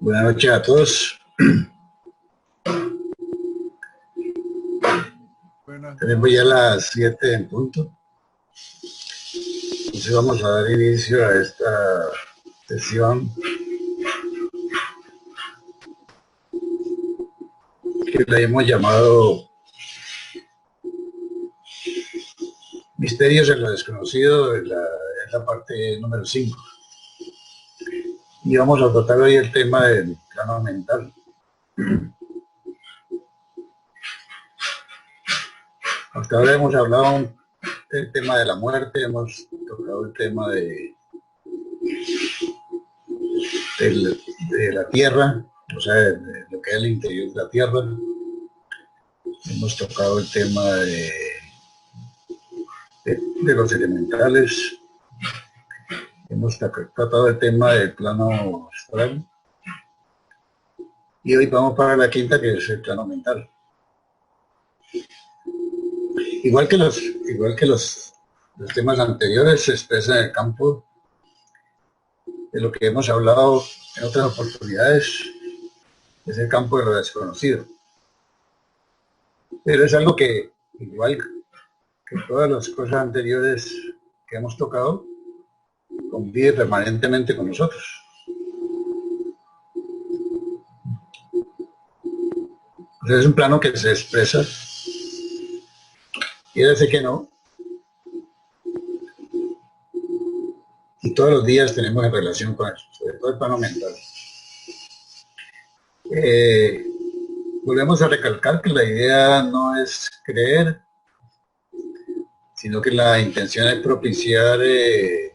Buenas noches a todos. Buenas Tenemos ya noches. las 7 en punto. Entonces vamos a dar inicio a esta sesión que la hemos llamado Misterios en lo desconocido, en la parte número 5. Y vamos a tratar hoy el tema del plano mental. Hasta ahora hemos hablado del tema de la muerte, hemos tocado el tema de la tierra, o sea, de lo que es el interior de la tierra. Hemos tocado el tema de los elementales. Hemos tratado el tema del plano astral. Y hoy vamos para la quinta, que es el plano mental. Igual que los temas anteriores, se expresa en el campo de lo que hemos hablado en otras oportunidades, es el campo de lo desconocido. Pero es algo que, igual que todas las cosas anteriores que hemos tocado, convive permanentemente con nosotros. Entonces es un plano que se expresa, y decir que no, y todos los días tenemos en relación con eso, sobre todo el plano mental. Volvemos a recalcar que la idea no es creer, sino que la intención es propiciar el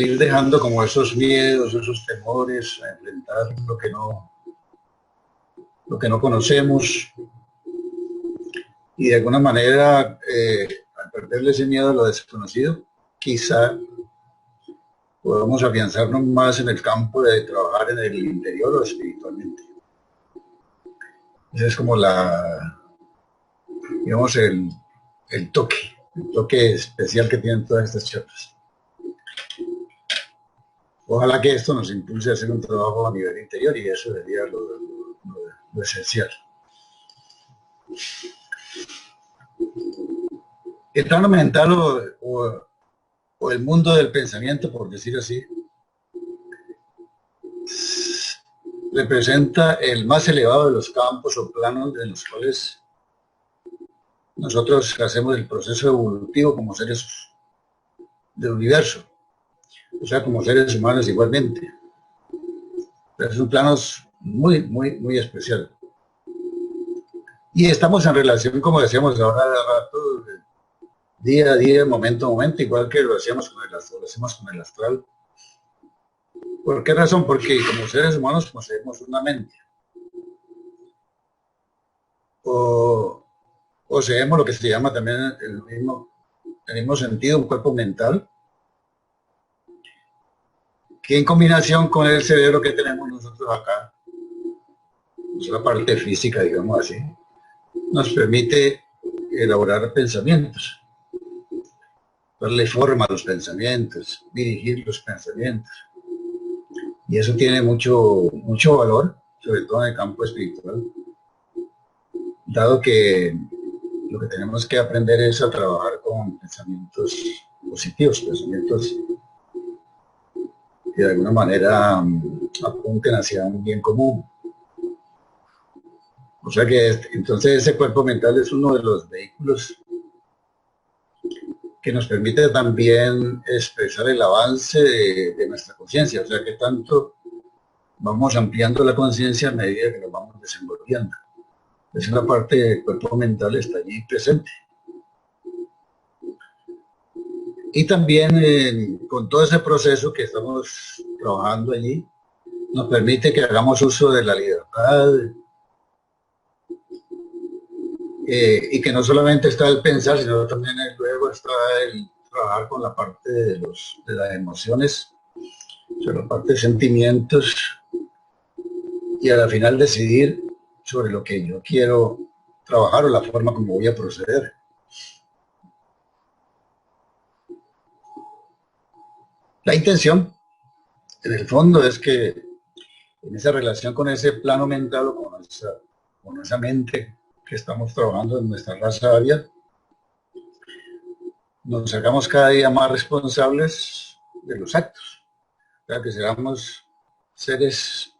ir dejando como esos miedos, esos temores, a enfrentar lo que no conocemos, y de alguna manera, al perderle ese miedo a lo desconocido, quizá podamos afianzarnos más en el campo de trabajar en el interior o espiritualmente. Ese es como digamos, el toque especial que tienen todas estas charlas. Ojalá que esto nos impulse a hacer un trabajo a nivel interior, y eso sería lo esencial. El plano mental o el mundo del pensamiento, por decir así, representa el más elevado de los campos o planos en los cuales nosotros hacemos el proceso evolutivo como seres del universo, o sea, como seres humanos igualmente. Pero es un plano muy, muy, muy especial. Y estamos en relación, como decíamos ahora de rato, día a día, momento a momento, igual que lo hacemos con el astral. ¿Por qué razón? Porque como seres humanos poseemos una mente. O poseemos lo que se llama también el mismo sentido, un cuerpo mental, que en combinación con el cerebro que tenemos nosotros acá, es la parte física, digamos así, nos permite elaborar pensamientos, darle forma a los pensamientos, dirigir los pensamientos. Y eso tiene mucho valor, sobre todo en el campo espiritual, dado que lo que tenemos que aprender es a trabajar con pensamientos positivos, pensamientos que de alguna manera apunten hacia un bien común. O sea que entonces ese cuerpo mental es uno de los vehículos que nos permite también expresar el avance de nuestra conciencia, o sea que tanto vamos ampliando la conciencia a medida que nos vamos desenvolviendo. Es una parte del cuerpo mental, está allí presente. Y también con todo ese proceso que estamos trabajando allí, nos permite que hagamos uso de la libertad, y que no solamente está el pensar, sino también luego está el trabajar con la parte de las emociones, sobre la parte de sentimientos, y a la final decidir sobre lo que yo quiero trabajar o la forma como voy a proceder. La intención En el fondo es que en esa relación con ese plano mental o con esa mente que estamos trabajando en nuestra raza aria, nos hagamos cada día más responsables de los actos. O sea, que seamos seres,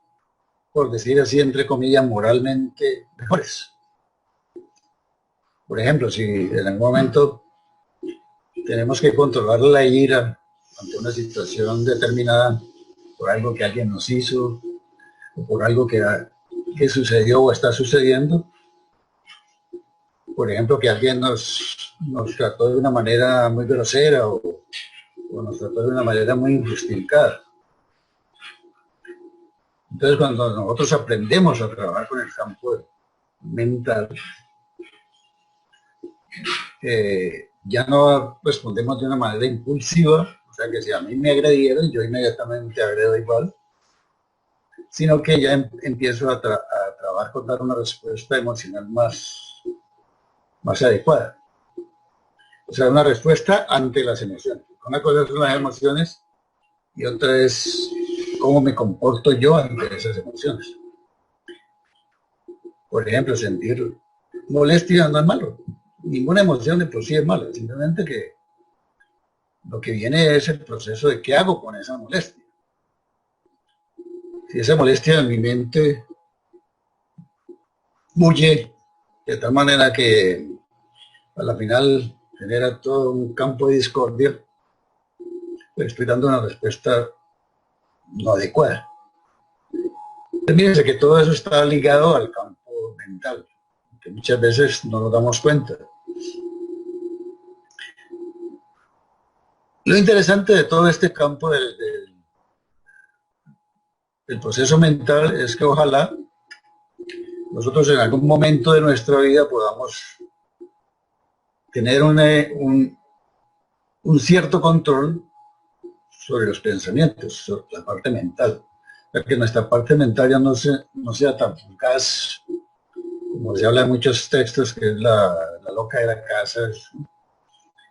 por decir así, entre comillas, moralmente mejores. Por ejemplo, si en algún momento tenemos que controlar la ira ante una situación determinada por algo que alguien nos hizo o por algo que sucedió o está sucediendo, por ejemplo, que alguien nos trató de una manera muy grosera o nos trató de una manera muy injustificada. Entonces, cuando nosotros aprendemos a trabajar con el campo mental, ya no respondemos de una manera impulsiva, o sea que si a mí me agredieron, yo inmediatamente agredo igual, sino que ya empiezo a trabajar con dar una respuesta emocional más adecuada. O sea, una respuesta ante las emociones. Una cosa son las emociones y otra es cómo me comporto yo ante esas emociones. Por ejemplo, sentir molestia no es malo. Ninguna emoción de por sí es mala, simplemente que lo que viene es el proceso de qué hago con esa molestia. Si esa molestia en mi mente huye de tal manera que a la final genera todo un campo de discordia, pues estoy dando una respuesta no adecuada. Fíjense que todo eso está ligado al campo mental, que muchas veces no nos damos cuenta. Lo interesante de todo este campo del proceso mental es que ojalá nosotros en algún momento de nuestra vida podamos tener un cierto control sobre los pensamientos, sobre la parte mental, para que nuestra parte mental ya no sea tan fugaz, como se habla en muchos textos, que es la loca de la casa,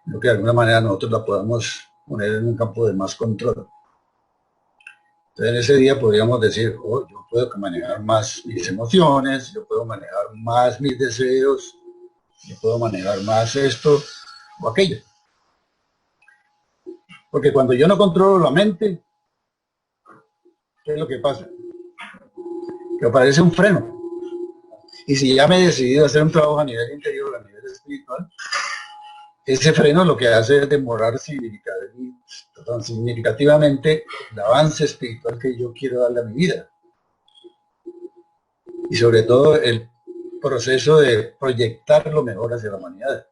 sino que de alguna manera nosotros la podamos poner en un campo de más control. Entonces en ese día podríamos decir, oh, yo puedo manejar más mis emociones, yo puedo manejar más mis deseos, yo puedo manejar más esto o aquello. Porque cuando yo no controlo la mente, ¿qué es lo que pasa? Que aparece un freno. Y si ya me he decidido a hacer un trabajo a nivel interior, a nivel espiritual, ese freno lo que hace es demorar significativamente el avance espiritual que yo quiero darle a mi vida. Y sobre todo el proceso de proyectar lo mejor hacia la humanidad.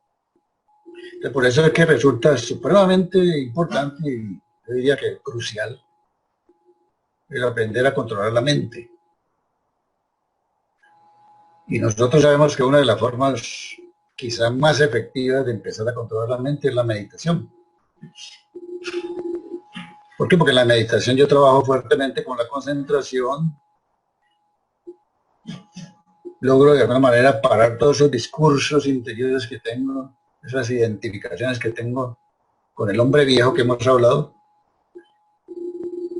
Entonces, por eso es que resulta supremamente importante y yo diría que crucial el aprender a controlar la mente. Y nosotros sabemos que una de las formas quizás más efectivas de empezar a controlar la mente es la meditación. ¿Por qué? Porque en la meditación yo trabajo fuertemente con la concentración, logro de alguna manera parar todos esos discursos interiores que tengo, esas identificaciones que tengo con el hombre viejo que hemos hablado,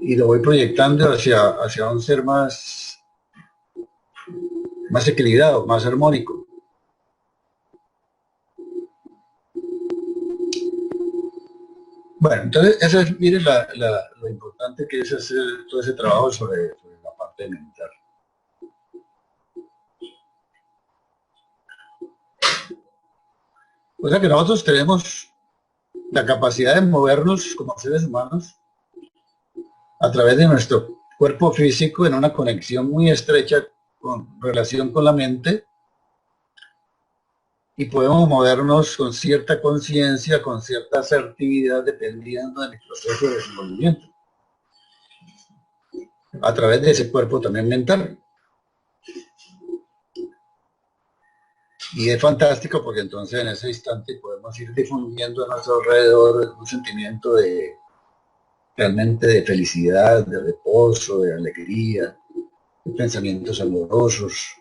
y lo voy proyectando hacia un ser más equilibrado, más armónico. Bueno, entonces eso es, miren lo importante que es hacer todo ese trabajo sobre la parte mental. O sea que nosotros tenemos la capacidad de movernos como seres humanos a través de nuestro cuerpo físico en una conexión muy estrecha con relación con la mente, y podemos movernos con cierta conciencia, con cierta asertividad, dependiendo de mi proceso de desenvolvimiento, a través de ese cuerpo también mental. Y es fantástico porque entonces en ese instante podemos ir difundiendo a nuestro alrededor un sentimiento realmente de felicidad, de reposo, de alegría, de pensamientos amorosos,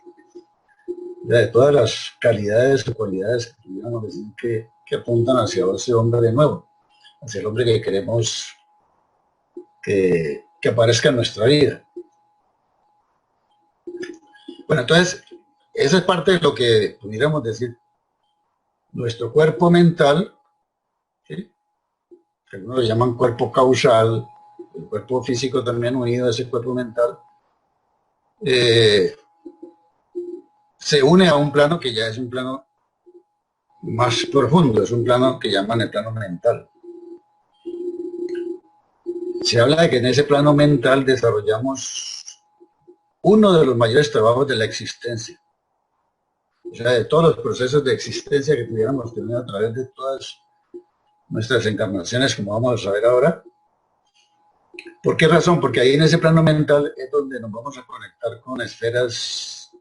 de todas las calidades o cualidades que pudiéramos decir que apuntan hacia ese hombre de nuevo, hacia el hombre que queremos que que aparezca en nuestra vida. Bueno, entonces, esa es parte de lo que pudiéramos decir. Nuestro cuerpo mental, ¿sí?, que algunos lo llaman cuerpo causal, el cuerpo físico también unido a ese cuerpo mental, se une a un plano que ya es un plano más profundo, es un plano que llaman el plano mental. Se habla de que en ese plano mental desarrollamos uno de los mayores trabajos de la existencia. O sea, de todos los procesos de existencia que pudiéramos tener a través de todas nuestras encarnaciones, como vamos a ver ahora. ¿Por qué razón? Porque ahí en ese plano mental es donde nos vamos a conectar con esferas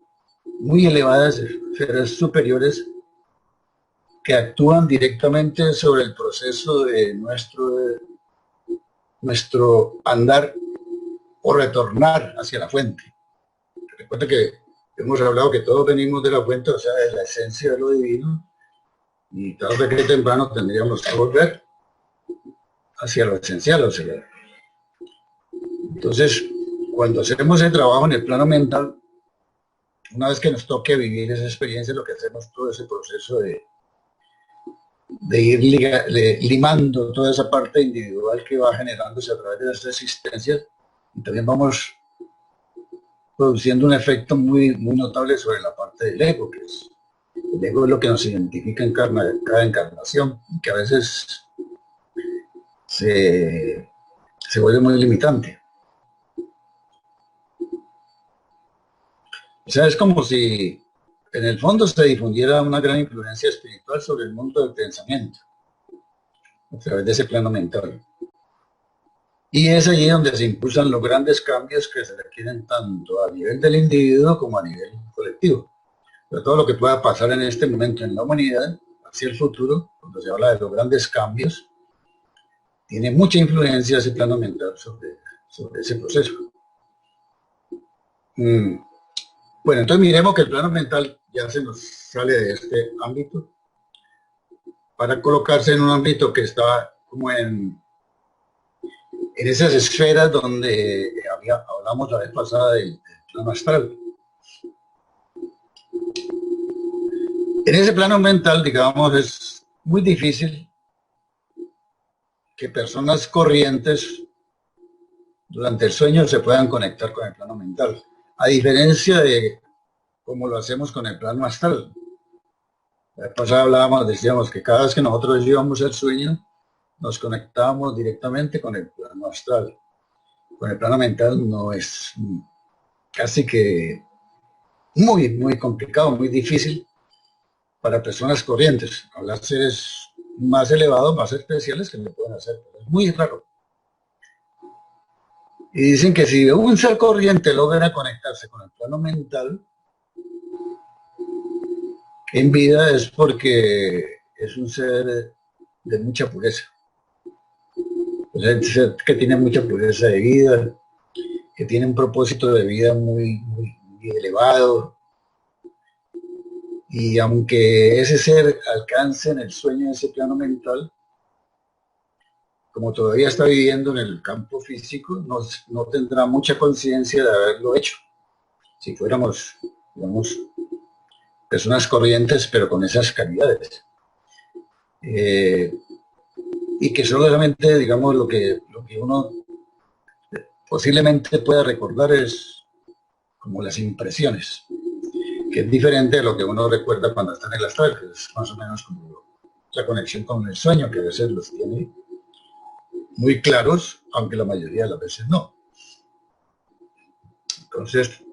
muy elevadas, esferas superiores, que actúan directamente sobre el proceso de nuestro andar o retornar hacia la fuente. Recuerda que hemos hablado que todos venimos de la fuente, o sea, de la esencia de lo divino, y tarde que temprano tendríamos que volver hacia lo esencial, o sea. Entonces, cuando hacemos el trabajo en el plano mental, una vez que nos toque vivir esa experiencia, lo que hacemos todo ese proceso de ir limando toda esa parte individual que va generándose a través de nuestra existencia, y también vamos produciendo un efecto muy, muy notable sobre la parte del ego, que es el ego es lo que nos identifica en cada encarnación, que a veces se vuelve muy limitante. O sea, es como si en el fondo se difundiera una gran influencia espiritual sobre el mundo del pensamiento, a través de ese plano mental. Y es allí donde se impulsan los grandes cambios que se requieren tanto a nivel del individuo como a nivel colectivo. Pero todo lo que pueda pasar en este momento en la humanidad, hacia el futuro, cuando se habla de los grandes cambios, tiene mucha influencia ese plano mental sobre ese proceso. Bueno, entonces miremos que el plano mental ya se nos sale de este ámbito para colocarse en un ámbito que está como en esas esferas donde hablamos la vez pasada del plano astral. En ese plano mental, digamos, es muy difícil que personas corrientes durante el sueño se puedan conectar con el plano mental, a diferencia de como lo hacemos con el plano astral. La vez pasada hablábamos, decíamos que cada vez que nosotros íbamos al sueño, nos conectábamos directamente con el plano astral. Con el plano mental no, es casi que muy, muy complicado, muy difícil para personas corrientes. Hablar seres más elevados, más especiales que lo pueden hacer, pero es muy raro. Y dicen que si un ser corriente logra conectarse con el plano mental en vida es porque es un ser de mucha pureza. Es un ser que tiene mucha pureza de vida, que tiene un propósito de vida muy, muy, muy elevado. Y aunque ese ser alcance en el sueño ese plano mental, como todavía está viviendo en el campo físico, no tendrá mucha conciencia de haberlo hecho. Si fuéramos, digamos, personas corrientes, pero con esas calidades. Y que solamente, digamos, lo que uno posiblemente pueda recordar es como las impresiones, que es diferente de lo que uno recuerda cuando está en el astral, que es más o menos como la conexión con el sueño, que a veces los tiene muy claros, aunque la mayoría de las veces no. Entonces,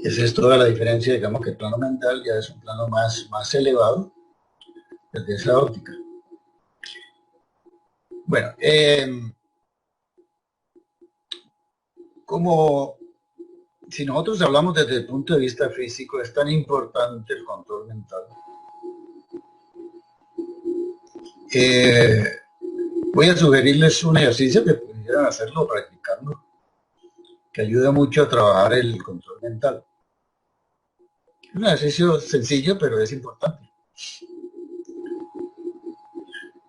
esa es toda la diferencia, digamos que el plano mental ya es un plano más elevado desde esa óptica. Bueno, como si nosotros hablamos desde el punto de vista físico, es tan importante el control mental. Voy a sugerirles un ejercicio que pudieran hacerlo o practicarlo, que ayuda mucho a trabajar el control mental. Es un ejercicio sencillo, pero es importante.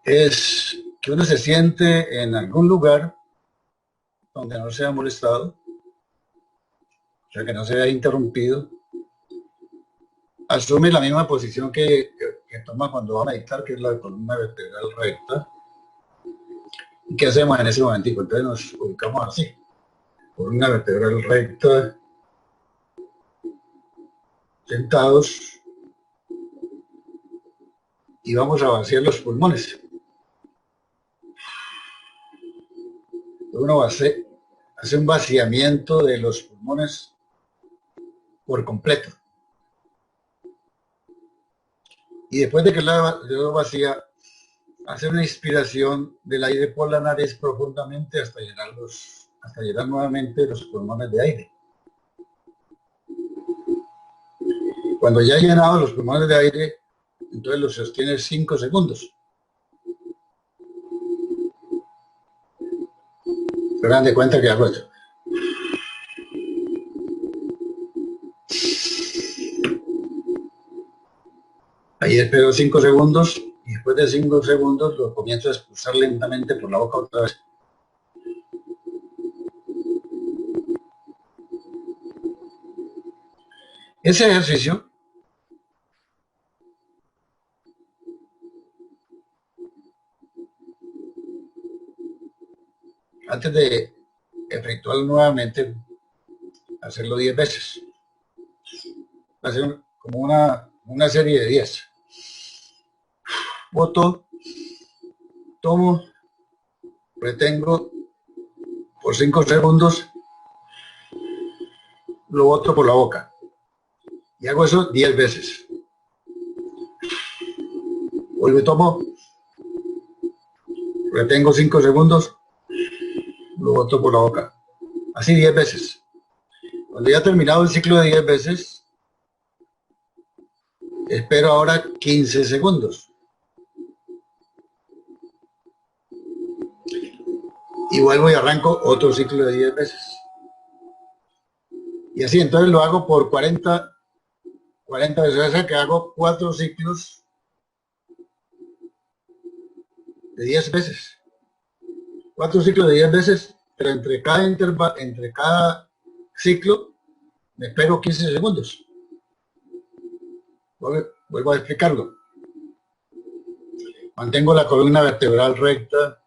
Es que uno se siente en algún lugar donde no sea molestado, o sea que no se vea interrumpido, asume la misma posición que toma cuando va a meditar, que es la columna vertebral recta. ¿Y qué hacemos en ese momentico? Entonces nos ubicamos así, columna vertebral recta, sentados, y vamos a vaciar los pulmones. Uno hace un vaciamiento de los pulmones por completo. Y después de que lo vacía, hace una inspiración del aire por la nariz profundamente hasta llenar nuevamente los pulmones de aire. Cuando ya ha llenado los pulmones de aire, entonces los sostiene 5 segundos. Pero dan de cuenta que hago esto. Ahí espero 5 segundos y después de 5 segundos lo comienzo a expulsar lentamente por la boca otra vez. Ese ejercicio antes de efectuarlo nuevamente, hacerlo 10 veces. Hacer como una serie de 10. Boto, tomo, retengo por 5 segundos, lo boto por la boca. Y hago eso 10 veces. Vuelvo y tomo, retengo 5 segundos, lo boto por la boca. Así 10 veces. Cuando ya he terminado el ciclo de 10 veces, espero ahora 15 segundos. Y vuelvo y arranco otro ciclo de 10 veces. Y así, entonces lo hago por 40 veces, o sea que hago 4 ciclos de 10 veces. 4 ciclos de 10 veces, pero entre cada ciclo me espero 15 segundos. Vuelvo a explicarlo. Mantengo la columna vertebral recta,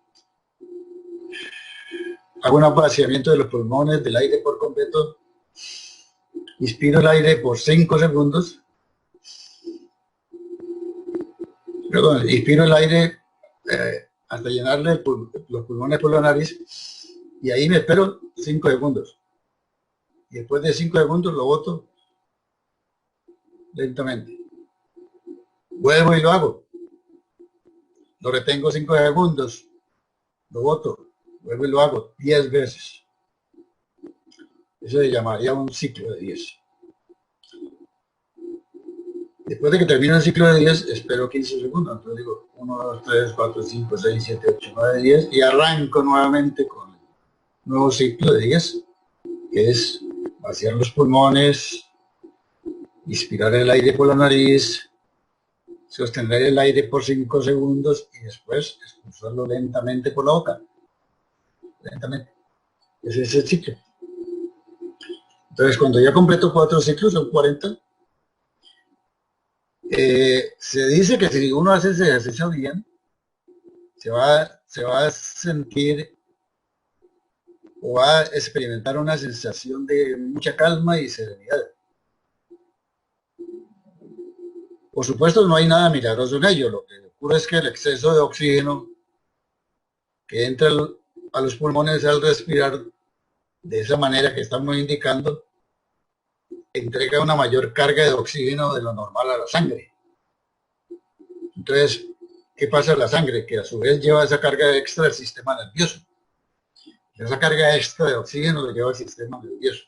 hago un vaciamiento de los pulmones, del aire por completo, inspiro el aire por 5 segundos, perdón, inspiro el aire hasta llenarle los pulmones por la nariz, y ahí me espero 5 segundos. Y después de 5 segundos lo boto lentamente. Vuelvo y lo hago. Lo retengo 5 segundos, lo boto, vuelvo y lo hago 10 veces. Eso se llamaría un ciclo de 10. Después de que termine el ciclo de 10, espero 15 segundos. Entonces digo 1, 2, 3, 4, 5, 6, 7, 8, 9, 10 y arranco nuevamente con el nuevo ciclo de 10, que es vaciar los pulmones, inspirar el aire por la nariz, sostener el aire por 5 segundos y después expulsarlo lentamente por la boca. Lentamente. Ese es el ciclo. Entonces, cuando ya completo 4 ciclos, son 40. Se dice que si uno hace ese ejercicio bien, se va a sentir o va a experimentar una sensación de mucha calma y serenidad. Por supuesto, no hay nada milagroso en ello. Lo que ocurre es que el exceso de oxígeno que entra a los pulmones al respirar de esa manera que estamos indicando, entrega una mayor carga de oxígeno de lo normal a la sangre. Entonces, ¿qué pasa a la sangre? Que a su vez lleva esa carga extra al sistema nervioso. Esa carga extra de oxígeno lo lleva al sistema nervioso.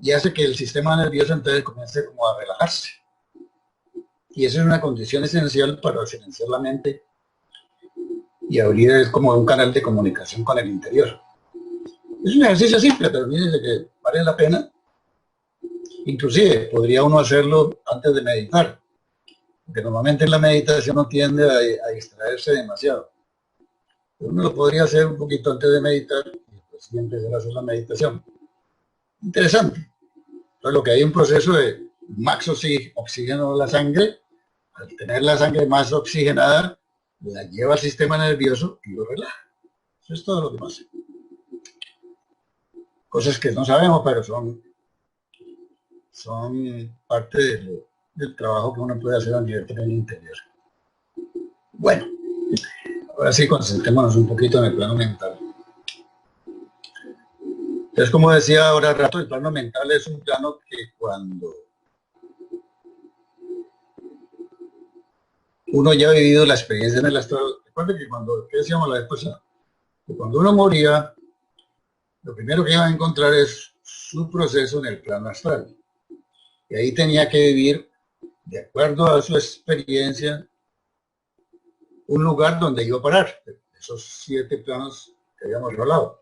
Y hace que el sistema nervioso entonces comience como a relajarse. Y eso es una condición esencial para silenciar la mente y abrir como un canal de comunicación con el interior. Es un ejercicio simple, pero fíjense que vale la pena. Inclusive podría uno hacerlo antes de meditar, porque normalmente en la meditación uno tiende a distraerse demasiado. Uno lo podría hacer un poquito antes de meditar y después decidí empezar a hacer la meditación. Interesante. Entonces, lo que hay un proceso de max oxígeno de la sangre, al tener la sangre más oxigenada, la lleva al sistema nervioso y lo relaja. Eso es todo lo que pasa. Cosas que no sabemos, pero son parte del trabajo que uno puede hacer a nivel también interior. Bueno, ahora sí, concentrémonos un poquito en el plano mental. Entonces, como decía ahora rato, el plano mental es un plano que cuando uno ya ha vivido la experiencia en el astral, recuerden que ¿qué decíamos la vez pasada? Que cuando uno moría, lo primero que iba a encontrar es su proceso en el plano astral. Y ahí tenía que vivir, de acuerdo a su experiencia, un lugar donde iba a parar, esos 7 planos que habíamos hablado.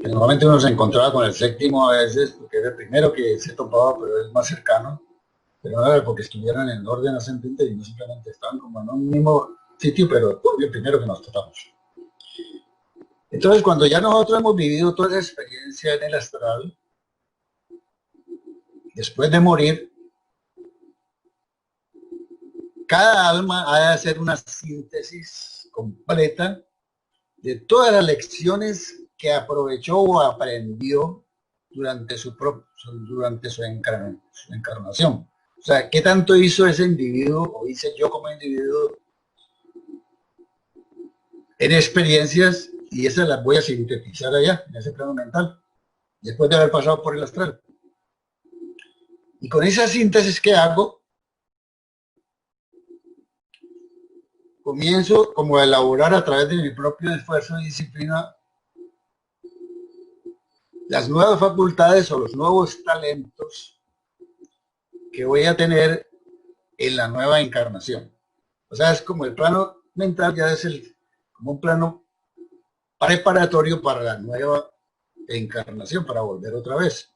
Que normalmente uno se encontraba con el séptimo a veces, porque era el primero que se topaba, pero es más cercano. Pero no era porque estuvieran en orden ascendente y no simplemente estaban como en un mismo sitio, pero el primero que nos topamos. Entonces, cuando ya nosotros hemos vivido toda esa experiencia en el astral, después de morir, cada alma ha de hacer una síntesis completa de todas las lecciones que aprovechó o aprendió durante su encarnación. O sea, ¿qué tanto hizo ese individuo o hice yo como individuo en experiencias? Y esas las voy a sintetizar allá, en ese plano mental, después de haber pasado por el astral. Y con esa síntesis que hago, comienzo como a elaborar a través de mi propio esfuerzo y disciplina las nuevas facultades o los nuevos talentos que voy a tener en la nueva encarnación. O sea, es como el plano mental, ya es como un plano preparatorio para la nueva encarnación, para volver otra vez.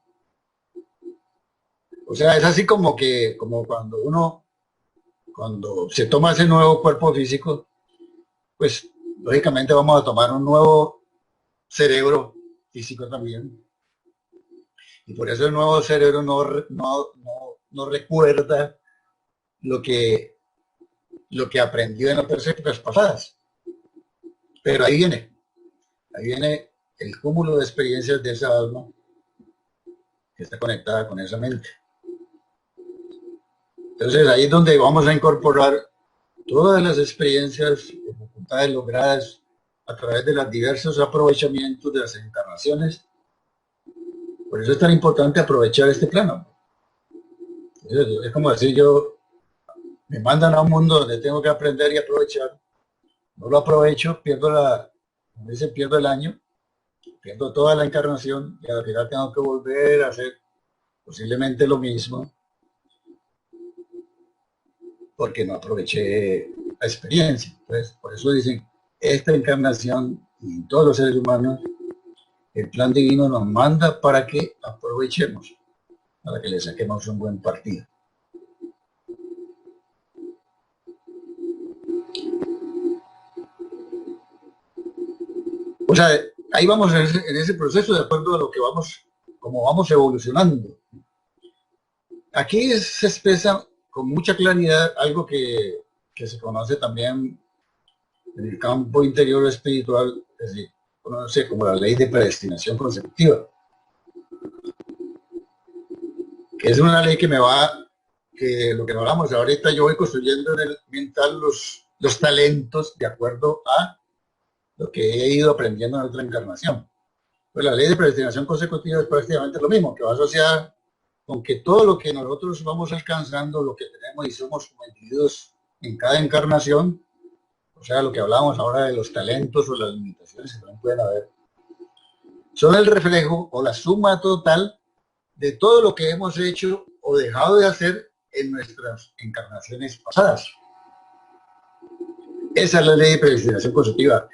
O sea, es así como cuando se toma ese nuevo cuerpo físico, pues lógicamente vamos a tomar un nuevo cerebro físico también. Y por eso el nuevo cerebro no recuerda lo que aprendió en otras épocas pasadas. Pero ahí viene el cúmulo de experiencias de esa alma que está conectada con esa mente. Entonces ahí es donde vamos a incorporar todas las experiencias o facultades logradas a través de los diversos aprovechamientos de las encarnaciones. Por eso es tan importante aprovechar este plano. Es como decir me mandan a un mundo donde tengo que aprender y aprovechar. No lo aprovecho, como dicen, pierdo el año, pierdo toda la encarnación y al final tengo que volver a hacer posiblemente lo mismo porque no aproveché la experiencia. Entonces, por eso dicen, esta encarnación y todos los seres humanos, el plan divino nos manda para que aprovechemos, para que le saquemos un buen partido. O sea, ahí vamos en ese proceso de acuerdo a lo que como vamos evolucionando. Aquí se expresa con mucha claridad algo que se conoce también en el campo interior espiritual, es decir, conoce como la ley de predestinación consecutiva, que es una ley que que lo que hablamos ahorita, yo voy construyendo en el mental los talentos de acuerdo a lo que he ido aprendiendo en otra encarnación. Pues la ley de predestinación consecutiva es prácticamente lo mismo, que va asociada con que todo lo que nosotros vamos alcanzando, lo que tenemos y somos como individuos en cada encarnación, o sea, lo que hablábamos ahora de los talentos o las limitaciones que también pueden haber, son el reflejo o la suma total de todo lo que hemos hecho o dejado de hacer en nuestras encarnaciones pasadas. Esa es la ley de predestinación consecutiva.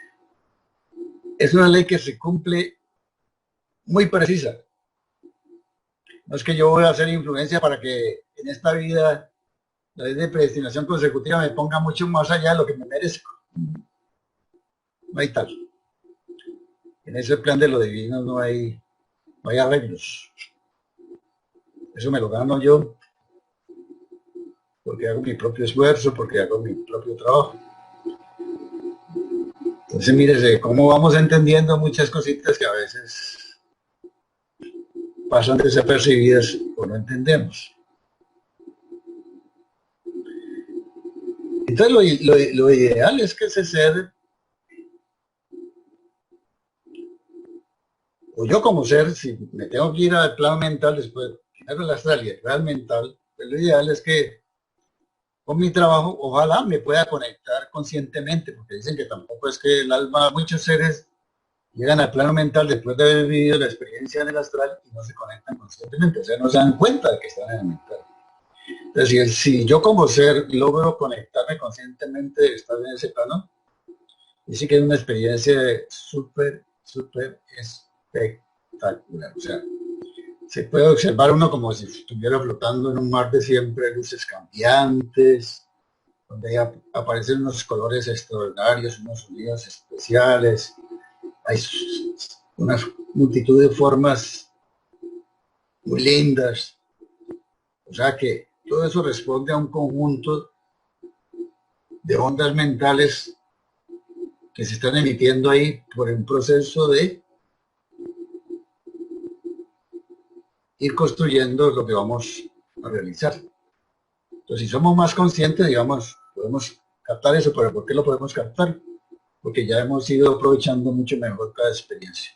Es una ley que se cumple muy precisa. No es que yo voy a hacer influencia para que en esta vida la ley de predestinación consecutiva me ponga mucho más allá de lo que me merezco. No hay tal. En ese plan de lo divino no hay arreglos. Eso me lo gano yo porque hago mi propio esfuerzo, porque hago mi propio trabajo. Entonces, mírese cómo vamos entendiendo muchas cositas que a veces pasan desapercibidas o no entendemos. Entonces, lo ideal es que ese ser, o yo como ser, si me tengo que ir al plano mental, después, primero el astral y el plano mental, pues lo ideal es que con mi trabajo, ojalá me pueda conectar conscientemente, porque dicen que tampoco es que el alma, muchos seres llegan al plano mental después de haber vivido la experiencia en el astral y no se conectan conscientemente, o sea, no se dan cuenta de que están en el mental. Entonces, si yo como ser logro conectarme conscientemente de estar en ese plano, dice que es una experiencia súper, súper espectacular. O sea, se puede observar uno como si estuviera flotando en un mar de siempre luces cambiantes, donde aparecen unos colores extraordinarios, unos sonidos especiales, hay una multitud de formas muy lindas. O sea que todo eso responde a un conjunto de ondas mentales que se están emitiendo ahí por un proceso de ir construyendo lo que vamos a realizar. Entonces, si somos más conscientes, digamos, podemos captar eso, pero ¿por qué lo podemos captar? Porque ya hemos ido aprovechando mucho mejor cada experiencia.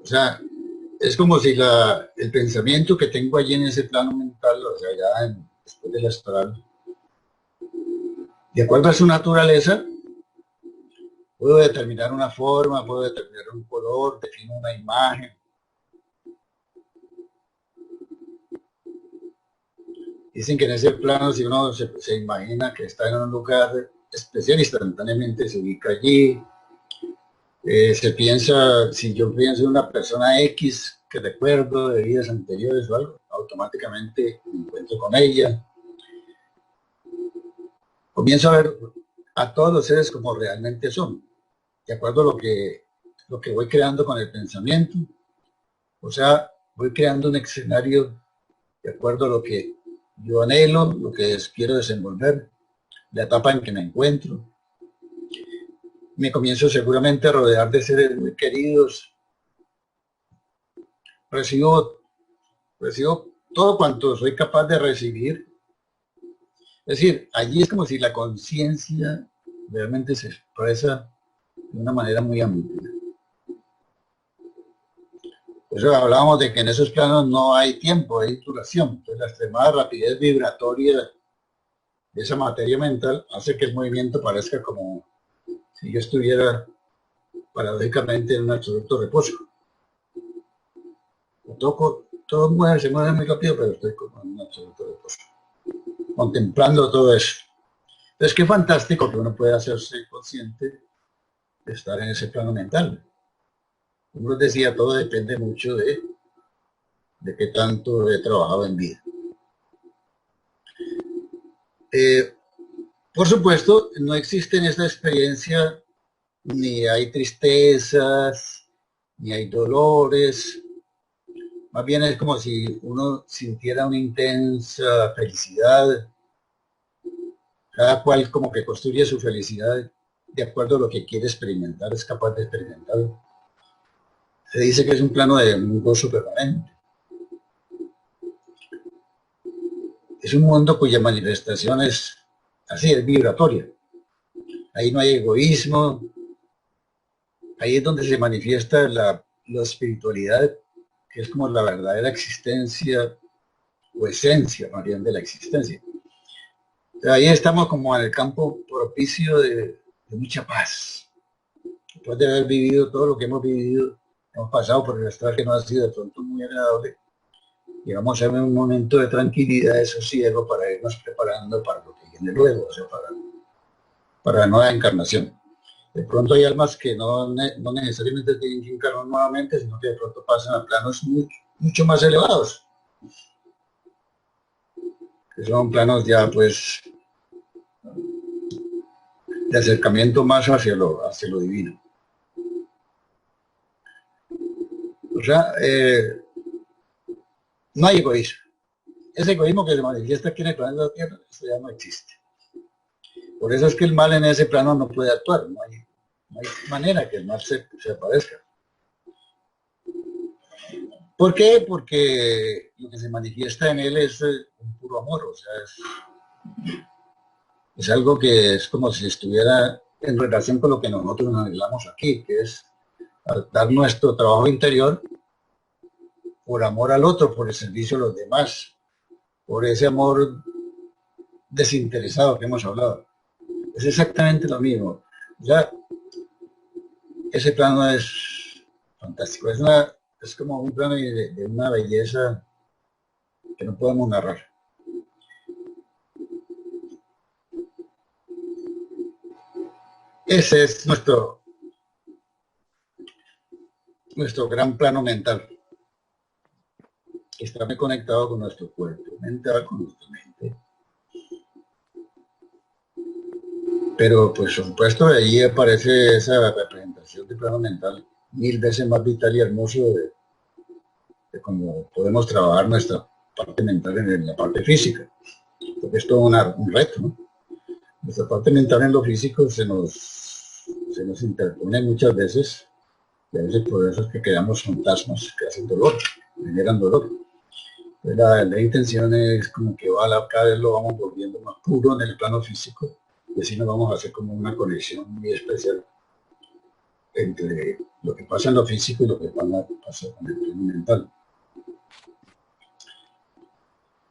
O sea, es como si el pensamiento que tengo allí en ese plano mental, o sea, ya después del astral, de acuerdo a su naturaleza, puedo determinar una forma, puedo determinar un color, defino una imagen. Dicen que en ese plano, si uno se imagina que está en un lugar especial, instantáneamente se ubica allí. Se piensa, si yo pienso en una persona X que recuerdo de vidas anteriores o algo, automáticamente me encuentro con ella. Comienzo a ver a todos los seres como realmente son, de acuerdo a lo que voy creando con el pensamiento. O sea, voy creando un escenario de acuerdo a lo que yo anhelo, lo que quiero desenvolver, la etapa en que me encuentro. Me comienzo seguramente a rodear de seres muy queridos. Recibo todo cuanto soy capaz de recibir. Es decir, allí es como si la conciencia realmente se expresa de una manera muy amplia. Por eso hablábamos de que en esos planos no hay tiempo, hay duración. Entonces la extremada rapidez vibratoria de esa materia mental hace que el movimiento parezca como si yo estuviera paradójicamente en un absoluto reposo. Todo se mueve muy rápido, pero estoy como en un absoluto reposo, contemplando todo eso. Entonces, qué fantástico que uno pueda hacerse consciente de estar en ese plano mental. Como les decía, todo depende mucho de qué tanto he trabajado en vida. Por supuesto, no existe en esta experiencia ni hay tristezas, ni hay dolores. Más bien es como si uno sintiera una intensa felicidad. Cada cual como que construye su felicidad de acuerdo a lo que quiere experimentar, es capaz de experimentar. Se dice que es un plano de un gozo permanente. Es un mundo cuya manifestación es así, es vibratoria. Ahí no hay egoísmo. Ahí es donde se manifiesta la espiritualidad, que es como la verdadera existencia o esencia, más bien, de la existencia. Ahí estamos como en el campo propicio de mucha paz. Después de haber vivido todo lo que hemos vivido, hemos pasado por el astral que no ha sido de pronto muy agradable, llegamos a un momento de tranquilidad, de sosiego, para irnos preparando para lo que viene luego, o sea, para la nueva encarnación. De pronto hay almas que no necesariamente tienen que encarnar nuevamente, sino que de pronto pasan a planos mucho más elevados, que son planos ya pues de acercamiento más hacia lo divino. O sea, no hay egoísmo. Ese egoísmo que se manifiesta aquí en el planeta Tierra, eso ya no existe. Por eso es que el mal en ese plano no puede actuar, no hay manera que el mal se aparezca. ¿Por qué? Porque lo que se manifiesta en él es un puro amor, o sea, es algo que es como si estuviera en relación con lo que nosotros anhelamos aquí, que es dar nuestro trabajo interior por amor al otro, por el servicio a los demás, por ese amor desinteresado que hemos hablado. Es exactamente lo mismo. Ya, ese plano es fantástico, es como un plano de una belleza que no podemos narrar. Ese es nuestro gran plano mental, que está muy conectado con nuestro cuerpo mental, con nuestra mente. Pero, pues, por supuesto, ahí aparece esa representación de plano mental 1000 veces más vital y hermoso de cómo podemos trabajar nuestra parte mental en la parte física. Porque es todo un reto, ¿no? Nuestra parte mental en lo físico se nos interpone muchas veces, y a veces por eso es que creamos fantasmas que hacen dolor, generan dolor. La intención es como que cada vez lo vamos volviendo más puro en el plano físico, y así nos vamos a hacer como una conexión muy especial entre lo que pasa en lo físico y lo que pasa con el plano mental.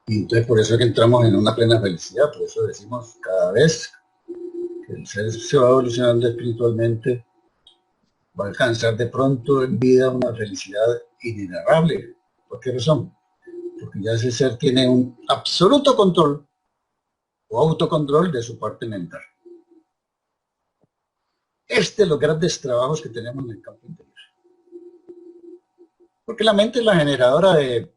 Y entonces por eso es que entramos en una plena felicidad, por eso decimos cada vez que el ser se va evolucionando espiritualmente, va a alcanzar de pronto en vida una felicidad inenarrable. ¿Por qué razón? Porque ya ese ser tiene un absoluto control o autocontrol de su parte mental. Este es los grandes trabajos que tenemos en el campo interior. Porque la mente es la generadora de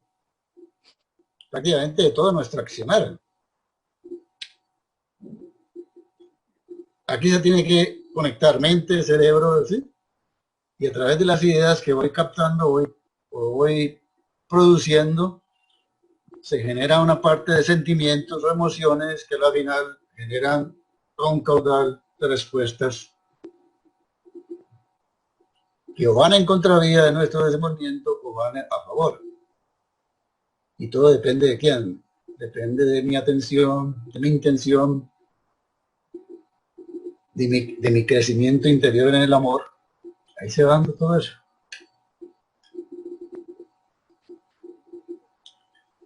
prácticamente de todo nuestro accionar. Aquí se tiene que conectar mente, cerebro, ¿sí? Y a través de las ideas que voy captando, voy produciendo, se genera una parte de sentimientos o emociones que al final generan un caudal de respuestas que o van en contravía de nuestro desenvolvimiento o van a favor. Y todo depende de quién. Depende de mi atención, de mi intención, de mi crecimiento interior en el amor. Ahí se va dando todo eso.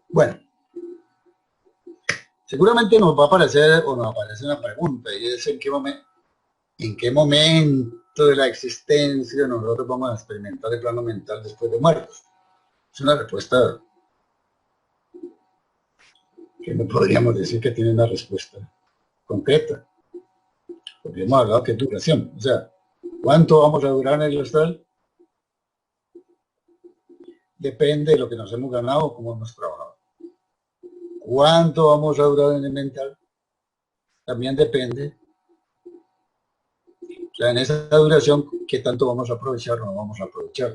Bueno, seguramente nos va a aparecer o nos aparece una pregunta y es en qué momento de la existencia nosotros vamos a experimentar el plano mental después de muertos. Es una respuesta que no podríamos decir que tiene una respuesta concreta, porque hemos hablado que es duración. O sea, ¿cuánto vamos a durar en el astral? Depende de lo que nos hemos ganado o cómo hemos trabajado. ¿Cuánto vamos a durar en el mental? También depende. O sea, en esa duración, ¿qué tanto vamos a aprovechar o no vamos a aprovechar?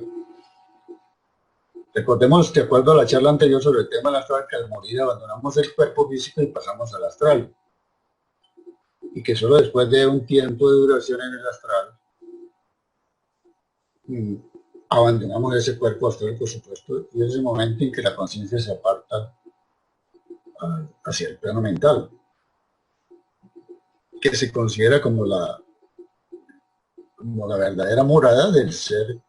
Recordemos, de acuerdo a la charla anterior sobre el tema del astral, que al morir abandonamos el cuerpo físico y pasamos al astral. Y que solo después de un tiempo de duración en el astral, abandonamos ese cuerpo astral, por supuesto, y es el momento en que la conciencia se aparta hacia el plano mental, que se considera como la verdadera morada del ser,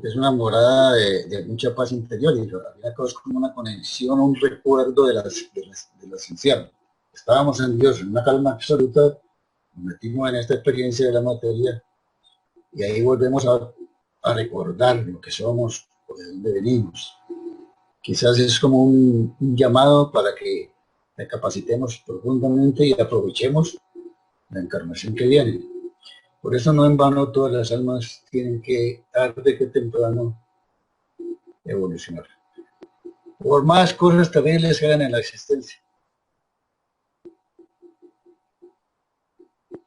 que es una morada de mucha paz interior, y al final es como una conexión, un recuerdo de lo esencial. Estábamos en Dios, en una calma absoluta, nos metimos en esta experiencia de la materia, y ahí volvemos a recordar lo que somos, o de dónde venimos. Quizás es como un llamado para que recapacitemos profundamente y aprovechemos la encarnación que viene. Por eso no en vano todas las almas tienen que, tarde que temprano, evolucionar. Por más cosas terribles que hagan en la existencia.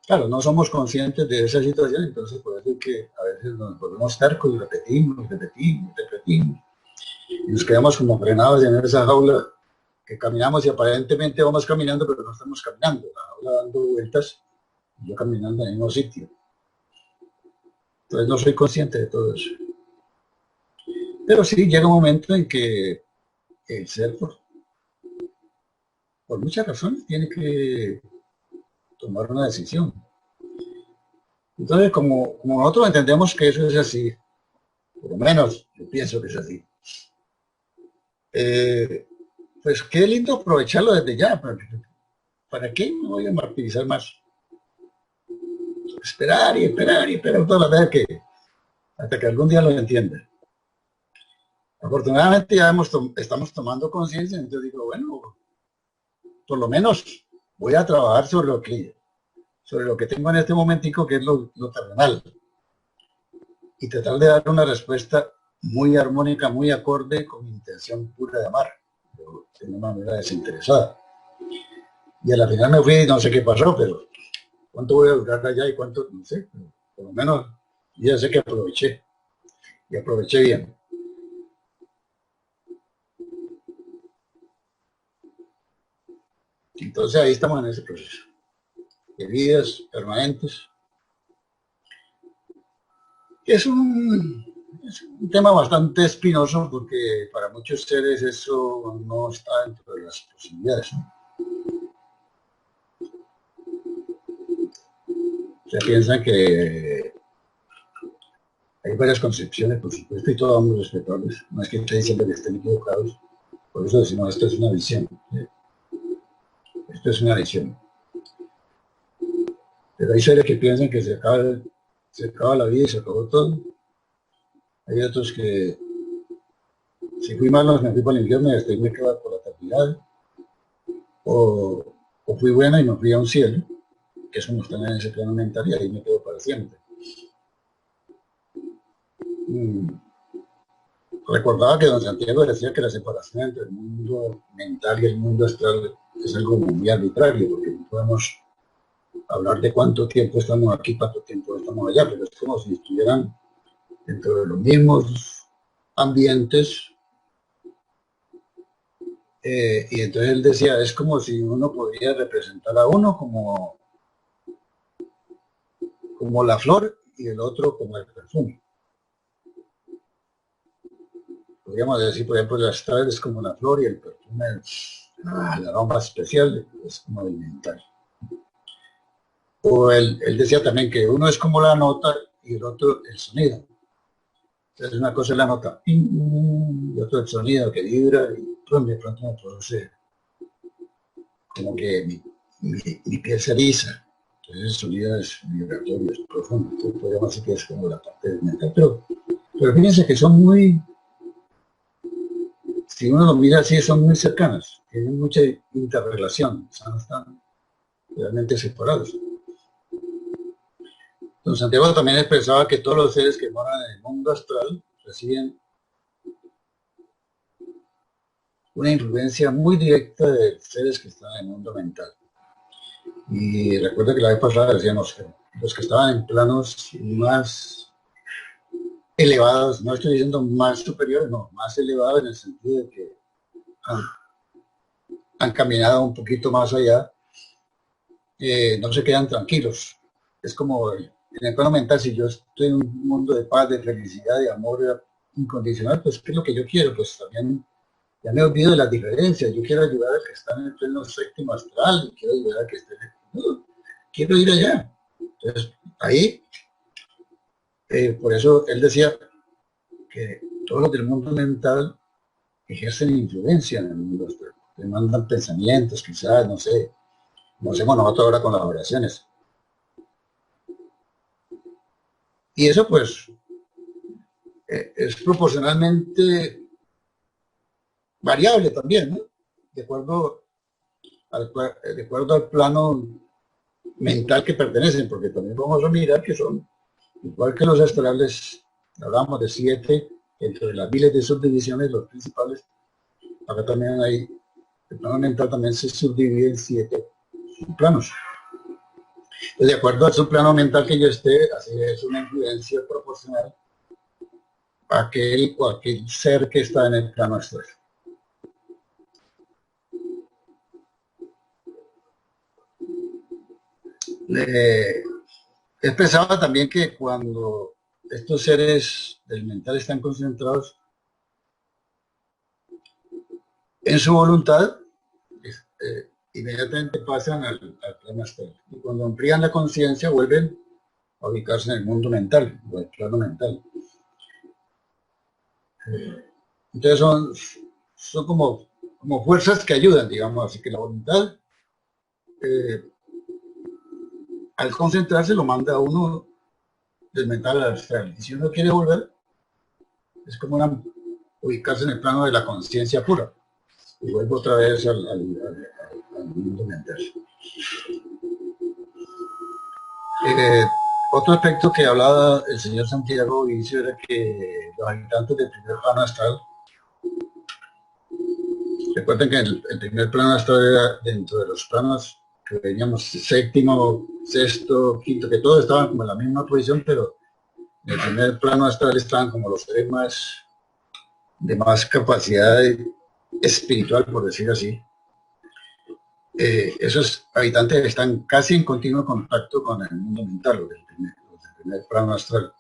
Claro, no somos conscientes de esa situación, entonces por eso es que a veces nos volvemos tercos y repetimos, repetimos, repetimos. Y nos quedamos como frenados en esa jaula que caminamos y aparentemente vamos caminando, pero no estamos caminando. La jaula dando vueltas y yo caminando en el mismo sitio. Entonces no soy consciente de todo eso. Pero sí llega un momento en que el ser, por muchas razones, tiene que tomar una decisión. Entonces, como nosotros entendemos que eso es así, por lo menos yo pienso que es así, pues qué lindo aprovecharlo desde ya. ¿Para qué me voy a martirizar más? Esperar y esperar y esperar toda la vez hasta que algún día lo entienda. Afortunadamente ya estamos tomando conciencia, entonces digo, bueno, por lo menos voy a trabajar sobre lo que tengo en este momentico, que es lo terrenal, y tratar de dar una respuesta muy armónica, muy acorde, con intención pura de amar, de una manera desinteresada. Y a la final me fui y no sé qué pasó, pero cuánto voy a durar allá y cuánto, no sé, pero por lo menos ya sé que aproveché, y aproveché bien. Entonces ahí estamos en ese proceso de vidas permanentes. Es un tema bastante espinoso porque para muchos seres eso no está dentro de las posibilidades, ¿no? Se piensa que hay varias concepciones, por supuesto, y todos somos respetables. No es que esté diciendo que estén equivocados. Por eso decimos, esto es una visión. ¿Sí? Esto es una visión. Pero hay seres que piensan que se acaba la vida y se acabó todo. Hay otros que si fui malo me fui para el infierno y después me quedo por la eternidad. O, o fui buena y me fui a un cielo, que es como están en ese plano mental y ahí me quedo para siempre. Mm. Recordaba que don Santiago decía que la separación entre el mundo mental y el mundo astral es algo muy arbitrario, porque no podemos hablar de cuánto tiempo estamos aquí, cuánto tiempo estamos allá, pero es como si estuvieran dentro de los mismos ambientes. Y entonces él decía, es como si uno podría representar a uno como la flor y el otro como el perfume. Podríamos decir, por ejemplo, la astral es como la flor y el perfume es el aroma especial, es como el mental. O él decía también que uno es como la nota y el otro el sonido. Entonces una cosa es la nota y otro el sonido que vibra y de pronto me produce como que mi piel se eriza. Entonces el sonido es vibratorio, es profundo. Entonces podríamos decir que es como la parte del mental. Pero fíjense que son muy, si uno lo mira así, son muy cercanas, tienen mucha interrelación, o sea, no están realmente separados. Don Santiago también expresaba que todos los seres que moran en el mundo astral reciben una influencia muy directa de seres que están en el mundo mental. Y recuerda que la vez pasada decíamos que los que estaban en planos más elevados, no estoy diciendo más superiores, no, más elevados en el sentido de que han, han caminado un poquito más allá, no se quedan tranquilos. Es como en el plano mental, si yo estoy en un mundo de paz, de felicidad, de amor incondicional, pues ¿qué es lo que yo quiero? Pues también ya me olvido de las diferencias. Yo quiero ayudar a que están en el pleno séptimo astral, quiero ayudar a que estén quiero ir allá. Entonces, ahí, por eso él decía que todos los del mundo mental ejercen influencia en el mundo astral. Le mandan pensamientos, quizás, no sé, como hacemos nosotros ahora con las oraciones. Y eso, pues, es proporcionalmente variable también, ¿no? De acuerdo de acuerdo al plano mental que pertenecen, porque también vamos a mirar que son, igual que los astrales, hablamos de 7, entre las miles de subdivisiones, los principales, acá también el plano mental también se subdivide en 7 planos. De acuerdo a su plano mental que yo esté, así es una influencia proporcional a aquel o aquel ser que está en el plano astral. He pensado también que cuando estos seres del mental están concentrados en su voluntad, inmediatamente pasan al plano astral. Y cuando amplían la conciencia, vuelven a ubicarse en el mundo mental, o el plano mental. Entonces son como fuerzas que ayudan, digamos, así que la voluntad, al concentrarse, lo manda a uno del mental al astral. Y si uno quiere volver, es como ubicarse en el plano de la conciencia pura. Y vuelvo otra vez al mundo mental. Otro aspecto que hablaba el señor Santiago Vicio era que los habitantes del primer plano astral, recuerden que el primer plano astral era dentro de los planos que veníamos séptimo, sexto, quinto, que todos estaban como en la misma posición, pero en el primer plano astral estaban como los seres de más capacidad espiritual, por decir así. Esos habitantes están casi en continuo contacto con el mundo mental, los del primer plano astral.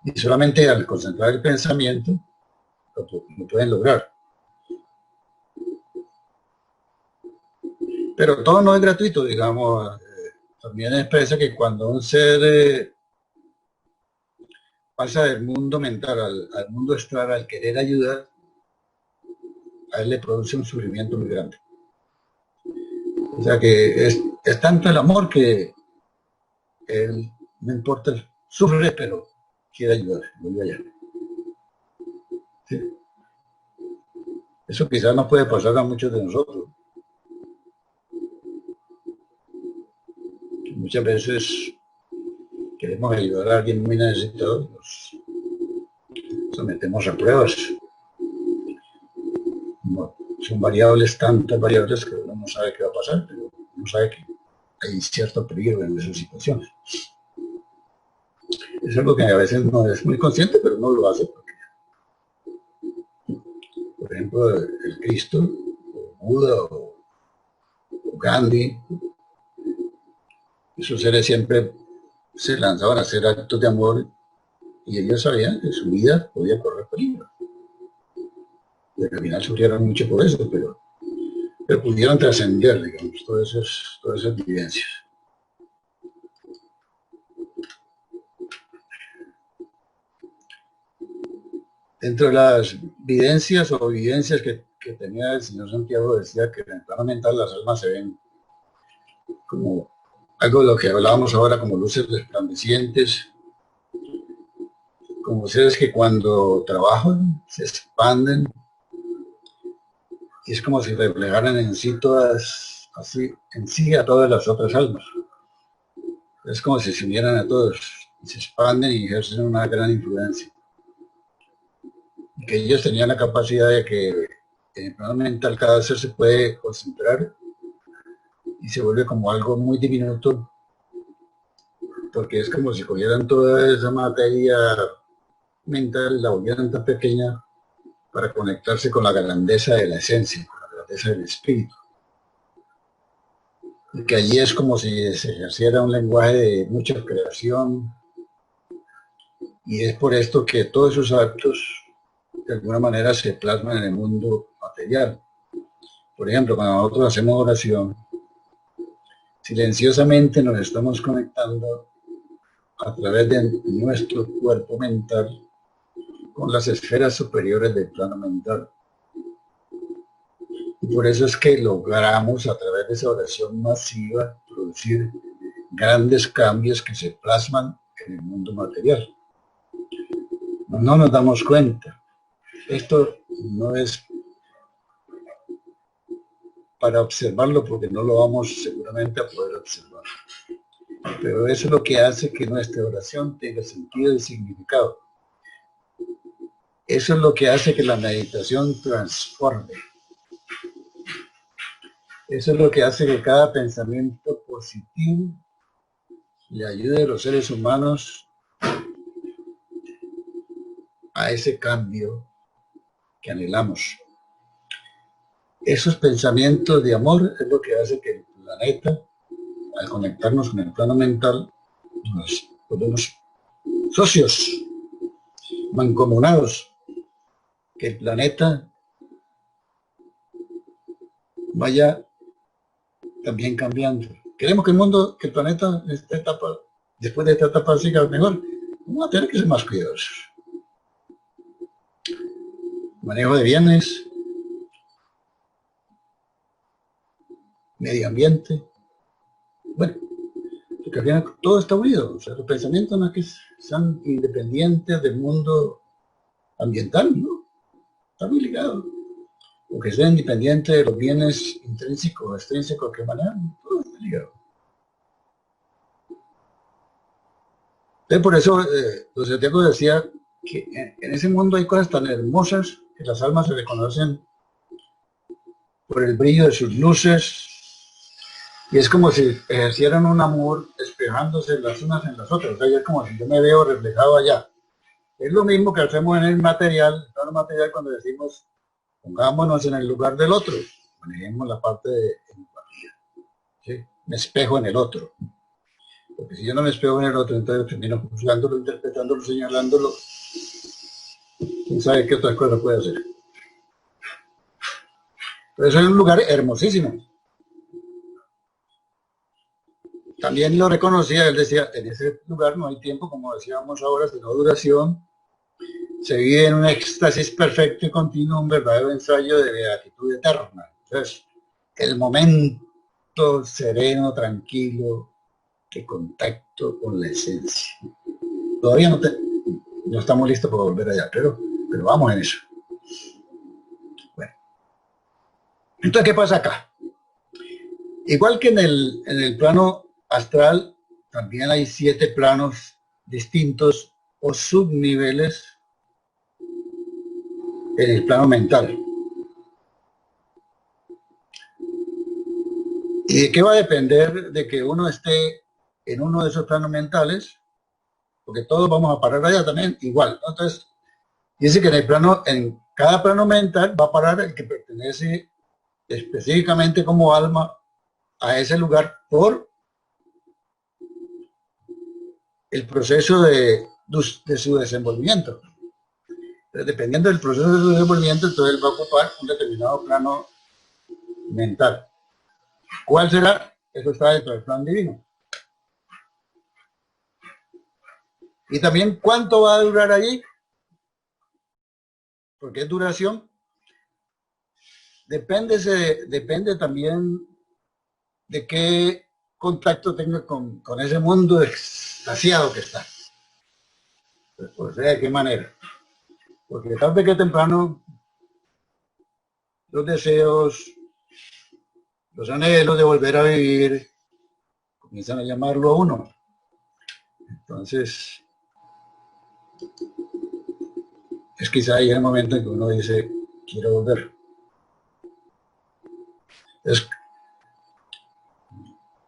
Y solamente al concentrar el pensamiento lo pueden lograr. Pero todo no es gratuito, digamos. También expresa que cuando un ser pasa del mundo mental al mundo astral, al querer ayudar, a él le produce un sufrimiento muy grande. O sea que es tanto el amor que él, no importa, sufre, pero quiere ayudar, vuelve allá. ¿Sí? Eso quizás no puede pasar a muchos de nosotros. Muchas veces queremos ayudar a alguien muy necesitado, nos sometemos a pruebas. No, son variables, tantas variables que uno no sabe qué va a pasar, pero uno sabe que hay cierto peligro en esas situaciones. Es algo que a veces no es muy consciente, pero no lo hace porque, por ejemplo, el Cristo, o Buda, o Gandhi, esos seres siempre se lanzaban a hacer actos de amor y ellos sabían que su vida podía correr peligro. Y al final sufrieron mucho por eso, pero pudieron trascender, digamos, todas esas vivencias. Dentro de las vivencias o vivencias que tenía el señor Santiago, decía que en el plano mental las almas se ven como algo de lo que hablábamos ahora, como luces resplandecientes, como seres que cuando trabajan se expanden y es como si reflejaran en sí todas, así, en sí a todas las otras almas. Es como si se unieran a todos y se expanden y ejercen una gran influencia. Y que ellos tenían la capacidad de que en el plano mental cada ser se puede concentrar y se vuelve como algo muy diminuto, porque es como si cogieran toda esa materia mental, la volvieran tan pequeña para conectarse con la grandeza de la esencia, con la grandeza del espíritu. Y que allí es como si se ejerciera un lenguaje de mucha creación, y es por esto que todos esos actos de alguna manera se plasman en el mundo material. Por ejemplo, cuando nosotros hacemos oración, silenciosamente nos estamos conectando a través de nuestro cuerpo mental con las esferas superiores del plano mental. Y por eso es que logramos a través de esa oración masiva producir grandes cambios que se plasman en el mundo material. No nos damos cuenta. Esto no es para observarlo porque no lo vamos seguramente a poder observar. Pero eso es lo que hace que nuestra oración tenga sentido y significado. Eso es lo que hace que la meditación transforme. Eso es lo que hace que cada pensamiento positivo le ayude a los seres humanos a ese cambio que anhelamos. Esos pensamientos de amor es lo que hace que el planeta, al conectarnos con el plano mental, nos volvemos socios, mancomunados, que el planeta vaya también cambiando. Queremos que el mundo, que el planeta, en esta etapa, después de esta etapa siga mejor. Vamos a tener que ser más cuidadosos. Manejo de bienes, medio ambiente. Bueno, porque al final todo está unido. O sea, los pensamientos no es que sean independientes del mundo ambiental, ¿no? Está muy ligado. O que sean independientes de los bienes intrínsecos o extrínsecos que manejan, todo está ligado. Entonces, por eso, los santiagos decía que en ese mundo hay cosas tan hermosas que las almas se reconocen por el brillo de sus luces, y es como si ejercieran un amor espejándose las unas en las otras. O sea, es como si yo me veo reflejado allá. Es lo mismo que hacemos en el material, cuando decimos, pongámonos en el lugar del otro, manejemos la parte de empatía, ¿sí? Me espejo en el otro. Porque si yo no me espejo en el otro, entonces termino juzgándolo, interpretándolo, señalándolo. ¿Quién sabe qué otras cosas puede hacer? Pero eso es un lugar hermosísimo. También lo reconocía, él decía, en ese lugar no hay tiempo, como decíamos ahora, sino duración. Se vive en un éxtasis perfecto y continuo, un verdadero ensayo de beatitud eterna. Entonces, el momento sereno, tranquilo, de contacto con la esencia. Todavía no estamos listos para volver allá, pero vamos en eso. Bueno, entonces, ¿qué pasa acá? Igual que en el plano astral, también hay 7 planos distintos o subniveles en el plano mental. ¿Y de qué va a depender de que uno esté en uno de esos planos mentales? Porque todos vamos a parar allá también igual, ¿no? Entonces, dice que en cada plano mental va a parar el que pertenece específicamente como alma a ese lugar por el proceso de su desenvolvimiento. Entonces, dependiendo del proceso de su desenvolvimiento, entonces él va a ocupar un determinado plano mental. ¿Cuál será? Eso está dentro del plan divino. Y también cuánto va a durar allí, porque es duración. Depende también de qué contacto tenga con ese mundo extasiado que está. O sea, de qué manera. Porque tarde que temprano los deseos, los anhelos de volver a vivir, comienzan a llamarlo a uno. Entonces, es quizá ahí el momento en que uno dice, quiero volver. Entonces,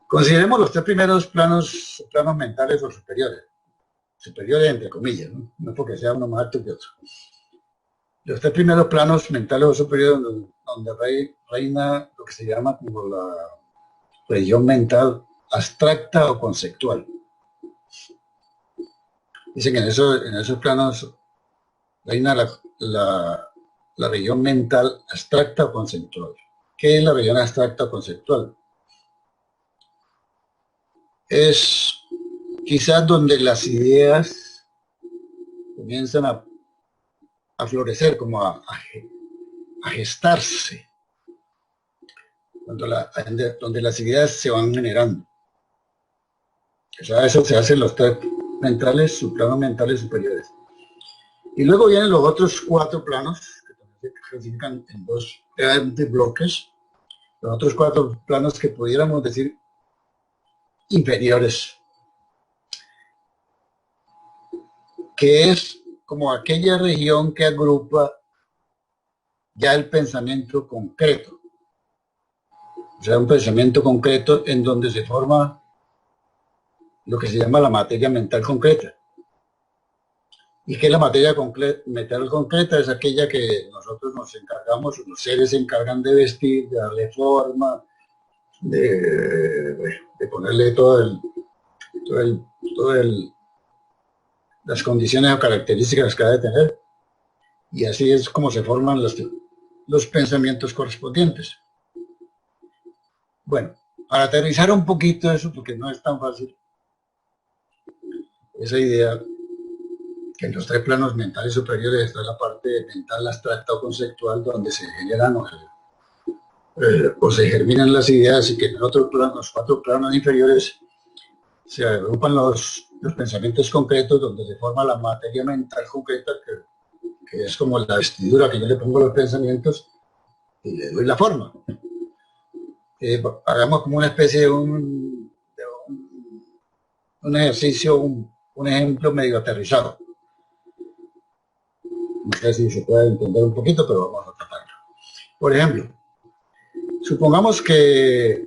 consideremos los 3 primeros planos mentales o superiores. Superiores entre comillas, ¿no? No porque sea uno más alto que otro. Los 3 primeros planos mentales o superiores donde reina lo que se llama como la región mental abstracta o conceptual. Dicen que en esos planos reina la región mental abstracta o conceptual. ¿Qué es la región abstracta o conceptual? Es quizás donde las ideas comienzan a florecer, como a gestarse, donde las ideas se van generando. O sea, eso se hace en los 3 mentales, subplanos mentales superiores. Y luego vienen los otros 4 planos, que se clasifican en 2 grandes bloques, los otros 4 planos que pudiéramos decir inferiores, que es como aquella región que agrupa ya el pensamiento concreto. O sea, un pensamiento concreto en donde se forma lo que se llama la materia mental concreta. ¿Y qué es la materia mental concreta? Es aquella que nosotros nos encargamos, los seres se encargan de vestir, de darle forma, de ponerle las condiciones o características que ha de tener. Y así es como se forman los pensamientos correspondientes. Bueno, para aterrizar un poquito eso, porque no es tan fácil, esa idea que en los tres planos mentales superiores está la parte mental abstracta o conceptual, donde se generan o se germinan las ideas, y que en los cuatro planos inferiores se agrupan los pensamientos concretos, donde se forma la materia mental concreta, que es como la vestidura que yo le pongo a los pensamientos y le doy la forma. Hagamos como una especie de un ejercicio, un ejemplo medio aterrizado. No sé si se puede entender un poquito, pero vamos a tratarlo. Por ejemplo, supongamos que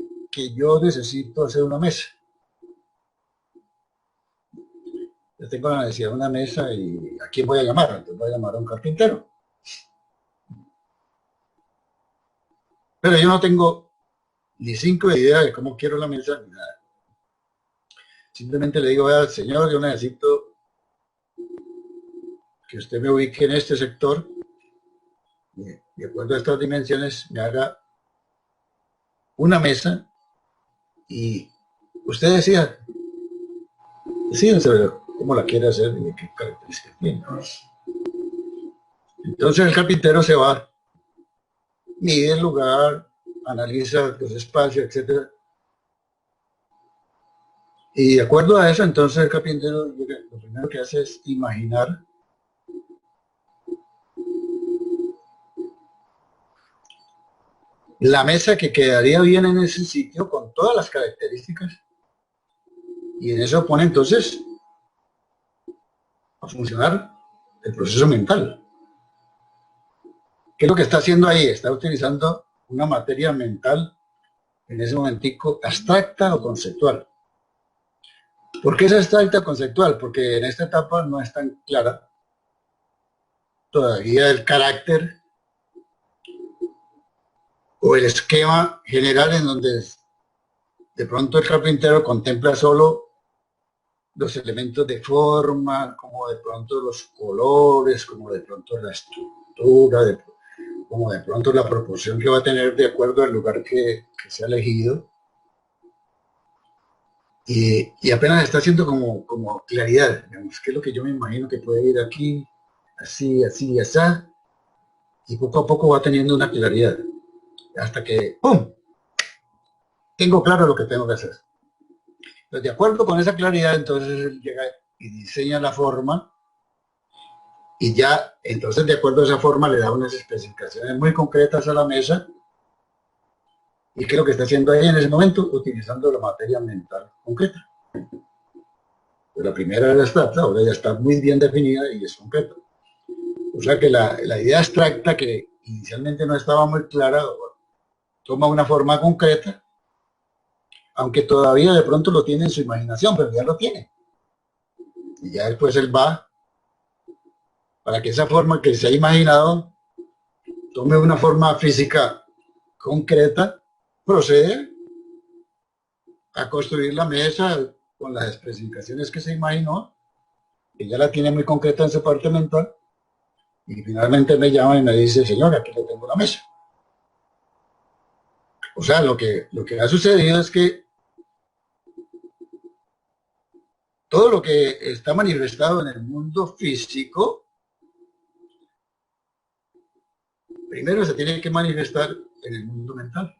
yo necesito hacer una mesa. Yo tengo la necesidad de una mesa, y ¿a quién voy a llamar? Entonces voy a llamar a un carpintero. Pero yo no tengo ni 5 ideas de cómo quiero la mesa, ni nada. Simplemente le digo, vea, señor, yo necesito que usted me ubique en este sector, de acuerdo a estas dimensiones, me haga una mesa, y usted decida cómo la quiere hacer y de qué características tiene. Entonces el carpintero se va, mide el lugar, analiza los espacios, etc. Y de acuerdo a eso, entonces el carpintero lo primero que hace es imaginar la mesa que quedaría bien en ese sitio con todas las características, y en eso pone entonces a funcionar el proceso mental. ¿Qué es lo que está haciendo ahí? Está utilizando una materia mental en ese momentico abstracta o conceptual. ¿Por qué es abstracta o conceptual? Porque en esta etapa no es tan clara todavía el carácter o el esquema general, en donde de pronto el carpintero contempla solo los elementos de forma, como de pronto los colores, como de pronto la estructura, como de pronto la proporción que va a tener de acuerdo al lugar que se ha elegido. Y apenas está haciendo como claridad, digamos, que es lo que yo me imagino que puede ir aquí, así, así, así, y poco a poco va teniendo una claridad, hasta que, ¡pum!, tengo claro lo que tengo que hacer. Pues de acuerdo con esa claridad, entonces él llega y diseña la forma, y ya, entonces de acuerdo a esa forma le da unas especificaciones muy concretas a la mesa. ¿Y qué es lo que está haciendo ahí en ese momento? Utilizando la materia mental concreta. Pues la primera era abstracta, ahora ya está muy bien definida y es concreta. O sea que la idea abstracta, que inicialmente no estaba muy clara, toma una forma concreta, aunque todavía de pronto lo tiene en su imaginación, pero ya lo tiene. Y ya después él va, para que esa forma que se ha imaginado tome una forma física concreta, procede a construir la mesa con las especificaciones que se imaginó, que ya la tiene muy concreta en su parte mental, y finalmente me llama y me dice, señor, aquí le tengo la mesa. O sea, lo que ha sucedido es que todo lo que está manifestado en el mundo físico, primero se tiene que manifestar en el mundo mental.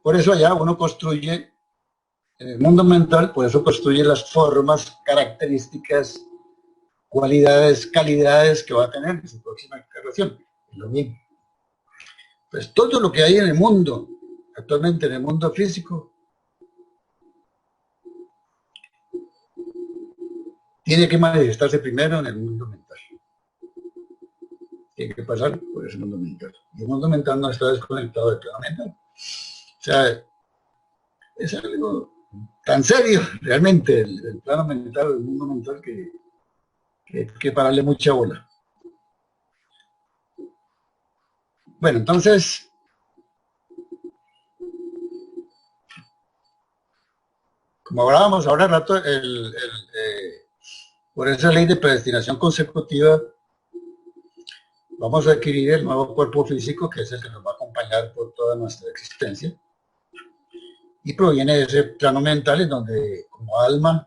Por eso allá uno construye, en el mundo mental, por eso construye las formas, características, cualidades, calidades que va a tener en su próxima encarnación. Es lo mismo. Pues todo lo que hay en el mundo, actualmente en el mundo físico, tiene que manifestarse primero en el mundo mental. Tiene que pasar por ese mundo mental. Y el mundo mental no está desconectado del plano mental. O sea, es algo tan serio, realmente, el plano mental, el mundo mental, que hay que pararle mucha bola. Bueno, entonces, como hablábamos ahora rato, por esa ley de predestinación consecutiva, vamos a adquirir el nuevo cuerpo físico, que es el que nos va a acompañar por toda nuestra existencia, y proviene de ese plano mental en donde, como alma,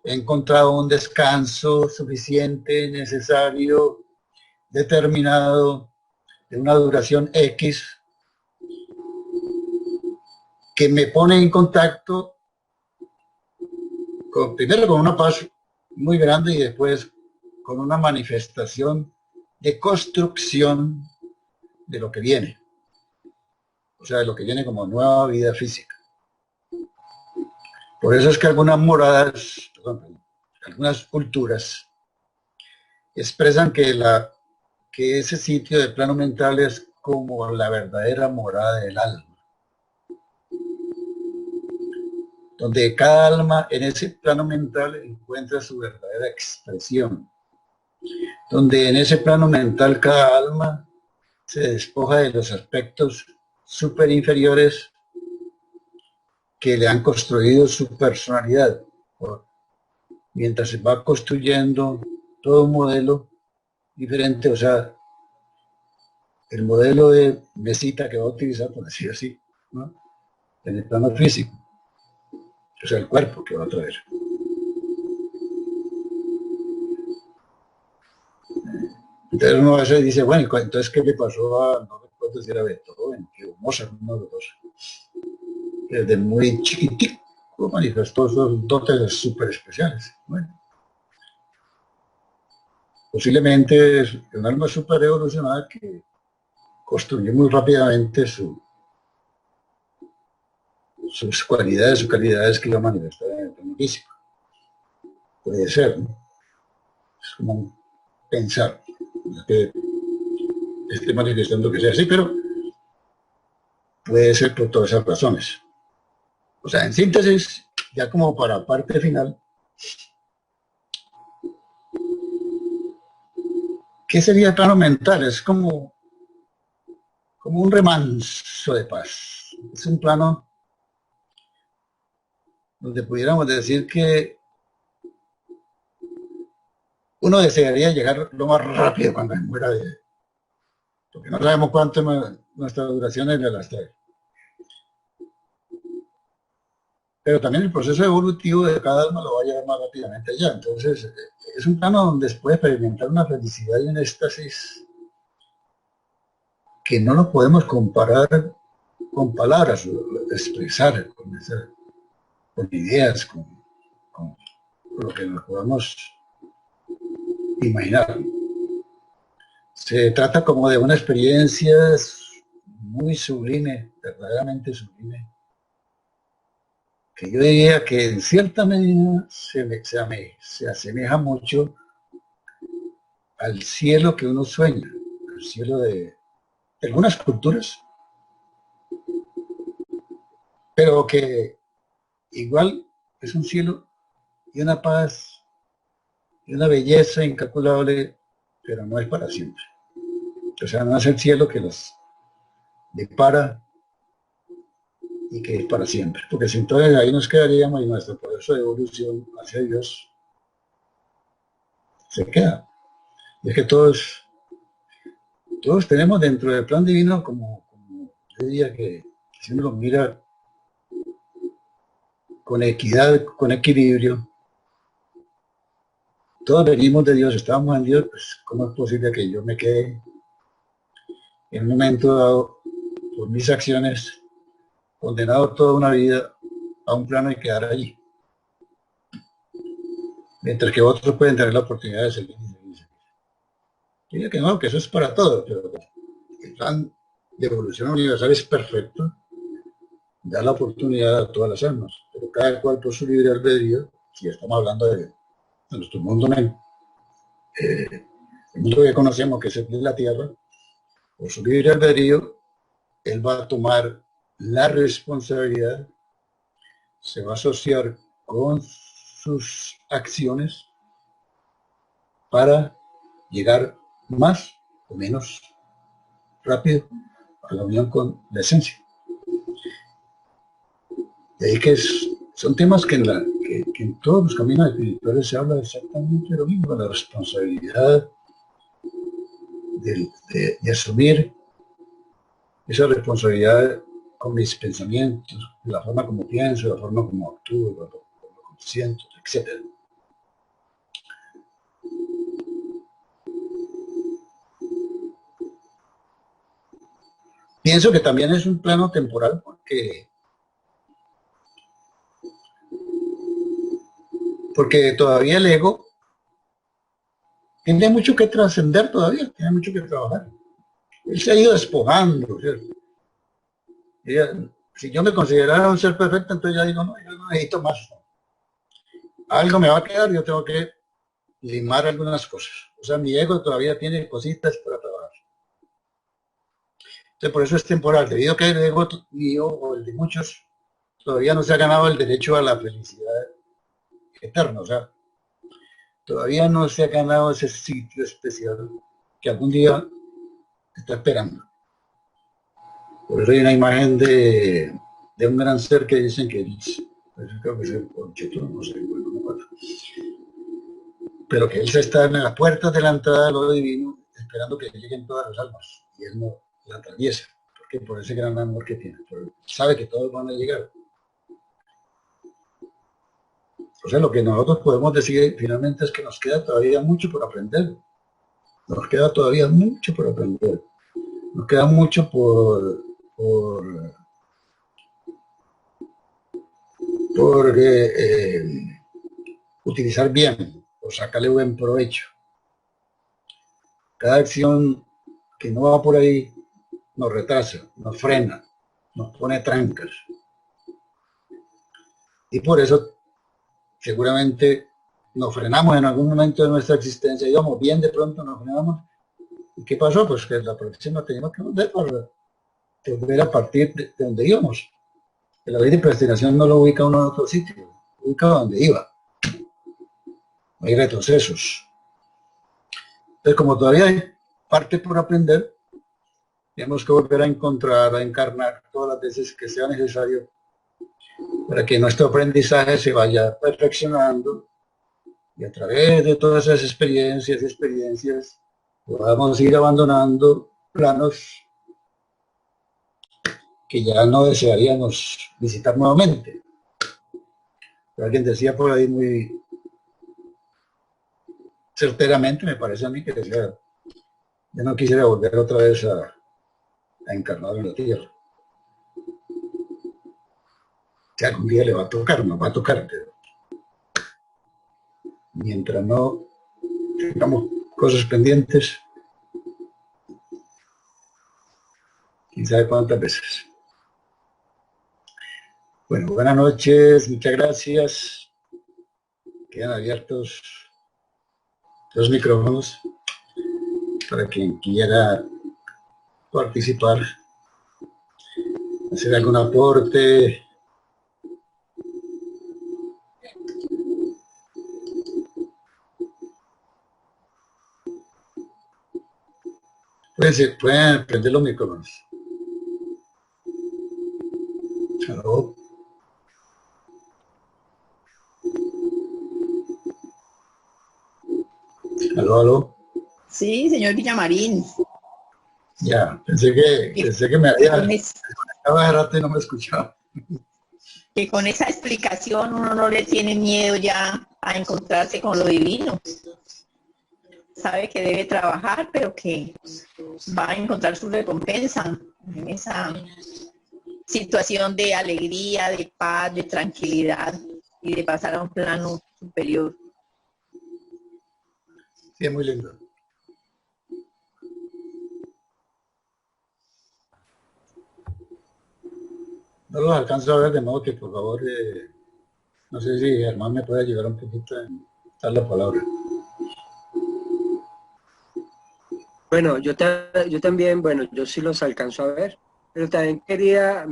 he encontrado un descanso suficiente, necesario, determinado, de una duración X, que me pone en contacto primero con una paz muy grande y después con una manifestación de construcción de lo que viene, o sea, de lo que viene como nueva vida física. Por eso es que algunas moradas, perdón, algunas culturas expresan que ese sitio de plano mental es como la verdadera morada del alma, donde cada alma en ese plano mental encuentra su verdadera expresión, donde en ese plano mental cada alma se despoja de los aspectos super inferiores que le han construido su personalidad, mientras se va construyendo todo un modelo diferente, o sea, el modelo de mesita que va a utilizar, por decir así, ¿no? En el plano físico, o sea, el cuerpo que va a traer. Entonces uno a veces dice, bueno, entonces ¿qué le pasó a, no recuerdo si era Beethoven, que Mozart, uno de los dos? Desde muy chiquitico manifestó esos dotes súper especiales. Bueno, posiblemente es un alma súper evolucionada que construyó muy rápidamente sus cualidades, sus calidades que iba a manifestar en el plano físico. Puede ser, ¿no? Es como pensar que esté manifestando que sea así, pero puede ser por todas esas razones. O sea, en síntesis, ya como para parte final, ¿qué sería el plano mental? Es como un remanso de paz. Es un plano donde pudiéramos decir que uno desearía llegar lo más rápido cuando se muera de, porque no sabemos cuánto nuestra duración es de las tres. Pero también el proceso evolutivo de cada alma lo va a llevar más rápidamente allá. Entonces, es un plano donde se puede experimentar una felicidad y un éxtasis que no lo podemos comparar con palabras, expresar con ideas, con lo que nos podamos imaginar. Se trata como de una experiencia muy sublime, verdaderamente sublime, que yo diría que en cierta medida se asemeja mucho al cielo que uno sueña, al cielo de algunas culturas, pero que igual es un cielo y una paz y una belleza incalculable, pero no es para siempre. O sea, no es el cielo que los depara y que es para siempre, porque si entonces ahí nos quedaríamos y nuestro proceso de evolución hacia Dios se queda. Y es que todos tenemos dentro del plan divino como yo diría que si uno lo mira con equidad, con equilibrio, todos venimos de Dios, estamos en Dios, pues ¿cómo es posible que yo me quede en un momento dado por mis acciones condenado toda una vida a un plano y quedar allí? Mientras que otros pueden tener la oportunidad de seguir. Yo diría que no, que eso es para todos, pero el plan de evolución universal es perfecto, da la oportunidad a todas las almas, pero cada cual por su libre albedrío, si estamos hablando de nuestro mundo, el mundo que conocemos, que es el de la Tierra, por su libre albedrío, él va a tomar la responsabilidad se va a asociar con sus acciones para llegar más o menos rápido a la unión con la esencia. De ahí que son temas que que en todos los caminos espirituales se habla exactamente de lo mismo, de la responsabilidad de asumir esa responsabilidad con mis pensamientos, de la forma como pienso, de la forma como actúo, de lo como siento, etc. Pienso que también es un plano temporal porque todavía el ego tiene mucho que trascender todavía, tiene mucho que trabajar. Él se ha ido despojando, ¿cierto? Si yo me considerara un ser perfecto, entonces ya digo, no, yo no necesito más. Algo me va a quedar, yo tengo que limar algunas cosas. O sea, mi ego todavía tiene cositas para trabajar. Entonces, por eso es temporal, debido a que el ego mío o el de muchos todavía no se ha ganado el derecho a la felicidad eterna. O sea, todavía no se ha ganado ese sitio especial que algún día está esperando. Por eso hay una imagen de un gran ser que dicen que es, pues creo que es el Conchito, no sé, bueno, no me acuerdo. Pero que él se está en las puertas de la entrada de lo divino, esperando que lleguen todas las almas, y él no la atraviesa, porque por ese gran amor que tiene, pero sabe que todos van a llegar. O sea, lo que nosotros podemos decir finalmente es que nos queda todavía mucho por aprender, nos queda todavía mucho por aprender, nos queda mucho por, por utilizar bien, por sacarle buen provecho. Cada acción que no va por ahí nos retrasa, nos frena, nos pone trancas. Y por eso seguramente nos frenamos en algún momento de nuestra existencia, íbamos bien, de pronto nos frenamos. ¿Y qué pasó? Pues que la próxima teníamos que volver a partir de donde íbamos. Que la ley de predestinación no lo ubica uno en otro sitio, lo ubica donde iba. No hay retrocesos. Entonces, como todavía hay parte por aprender, tenemos que volver a encontrar, a encarnar todas las veces que sea necesario para que nuestro aprendizaje se vaya perfeccionando y a través de todas esas experiencias podamos ir abandonando planos que ya no desearíamos visitar nuevamente. Pero alguien decía por ahí muy certeramente, me parece a mí, que decía, yo no quisiera volver otra vez a encarnar en la tierra. Que algún día le va a tocar, nos va a tocar, pero mientras no tengamos cosas pendientes, quién sabe cuántas veces. Bueno, buenas noches, muchas gracias. Quedan abiertos los micrófonos para quien quiera participar, hacer algún aporte. Pueden prender los micrófonos. Aló. Aló, aló. Sí, señor Villamarín. Ya, pensé que me había desconectado de rato y no me escuchaba. Que con esa explicación uno no le tiene miedo ya a encontrarse con lo divino. Sabe que debe trabajar, pero que va a encontrar su recompensa en esa situación de alegría, de paz, de tranquilidad y de pasar a un plano superior. Sí, es muy lindo. No los alcanzo a ver, de modo que por favor, no sé si Germán me puede ayudar un poquito en dar la palabra. Bueno, yo también, bueno, yo sí los alcanzo a ver. Pero también quería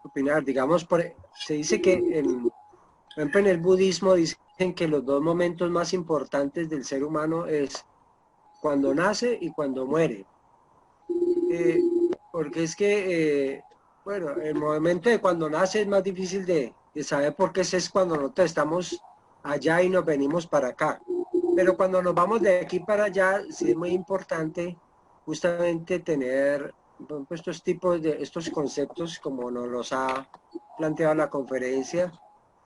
opinar, digamos, se dice que por ejemplo, en el budismo dicen que los dos momentos más importantes del ser humano es cuando nace y cuando muere. Porque es que, bueno, el momento de cuando nace es más difícil de saber porque ese es cuando nosotros estamos allá y nos venimos para acá. Pero cuando nos vamos de aquí para allá, sí es muy importante justamente tener estos tipos de, estos conceptos como nos los ha planteado la conferencia.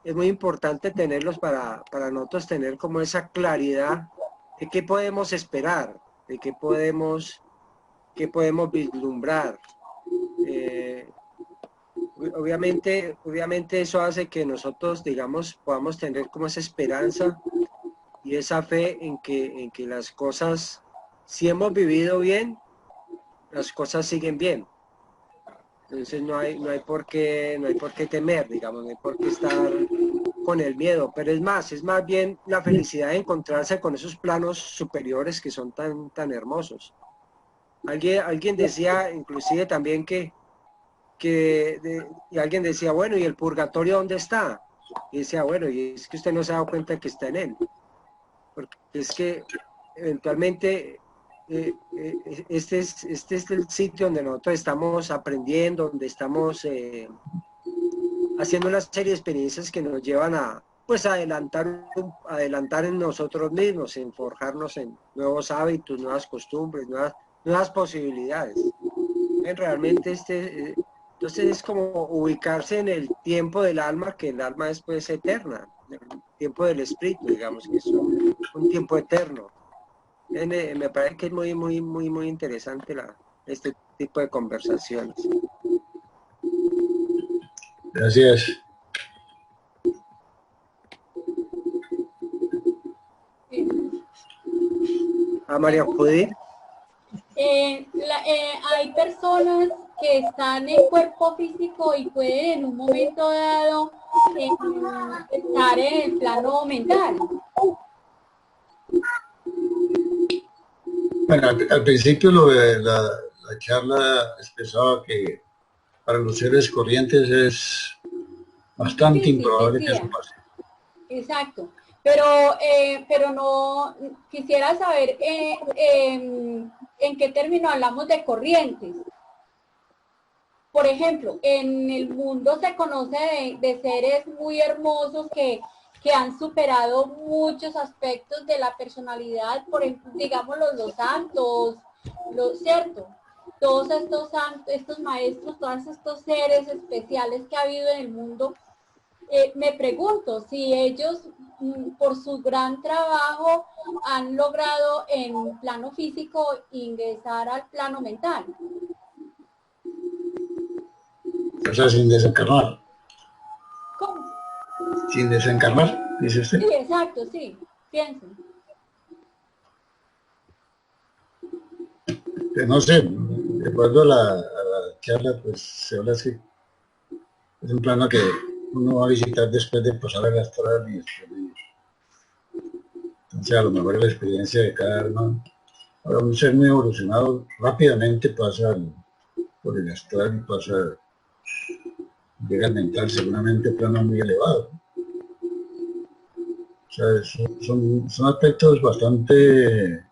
Es muy importante tenerlos para nosotros tener como esa claridad de qué podemos esperar, de qué podemos vislumbrar. Obviamente eso hace que nosotros, digamos, podamos tener como esa esperanza y esa fe en que las cosas, si hemos vivido bien, las cosas siguen bien. Entonces no hay por qué temer, digamos, no hay por qué estar con el miedo, pero es más bien la felicidad de encontrarse con esos planos superiores que son tan hermosos. Alguien decía inclusive también y alguien decía, bueno, ¿y el purgatorio dónde está? Y decía, bueno, y es que usted no se ha dado cuenta que está en él, porque es que eventualmente este es el sitio donde nosotros estamos aprendiendo, donde estamos haciendo una serie de experiencias que nos llevan a pues adelantar en nosotros mismos, en forjarnos en nuevos hábitos, nuevas costumbres, nuevas posibilidades. Realmente entonces es como ubicarse en el tiempo del alma, que el alma es pues eterna, el tiempo del espíritu, digamos, que es un tiempo eterno. Me parece que es muy interesante este tipo de conversaciones. Gracias. A María Judith. Hay personas que están en cuerpo físico y pueden en un momento dado estar en el plano mental. Bueno, al principio la charla expresaba que para los seres corrientes es bastante sí, improbable decía. que eso pase. Exacto. Pero no quisiera saber en qué término hablamos de corrientes. Por ejemplo, en el mundo se conoce de seres muy hermosos que han superado muchos aspectos de la personalidad, por ejemplo, digamos los santos, ¿cierto? Todos estos santos, estos maestros, todos estos seres especiales que ha habido en el mundo, me pregunto si ellos, por su gran trabajo, han logrado en plano físico ingresar al plano mental. O sea, sin desencarnar. ¿Cómo? Sin desencarnar, dice usted. Sí, exacto, sí. Piensen. No sé, de acuerdo a la charla, pues se habla así. Es un plano que uno va a visitar después de pasar al astral y después de ir. Entonces, a lo mejor la experiencia de cada alma, ahora un ser muy evolucionado rápidamente pasa por el astral y llega al mental, seguramente a plano muy elevado. O sea, son aspectos bastante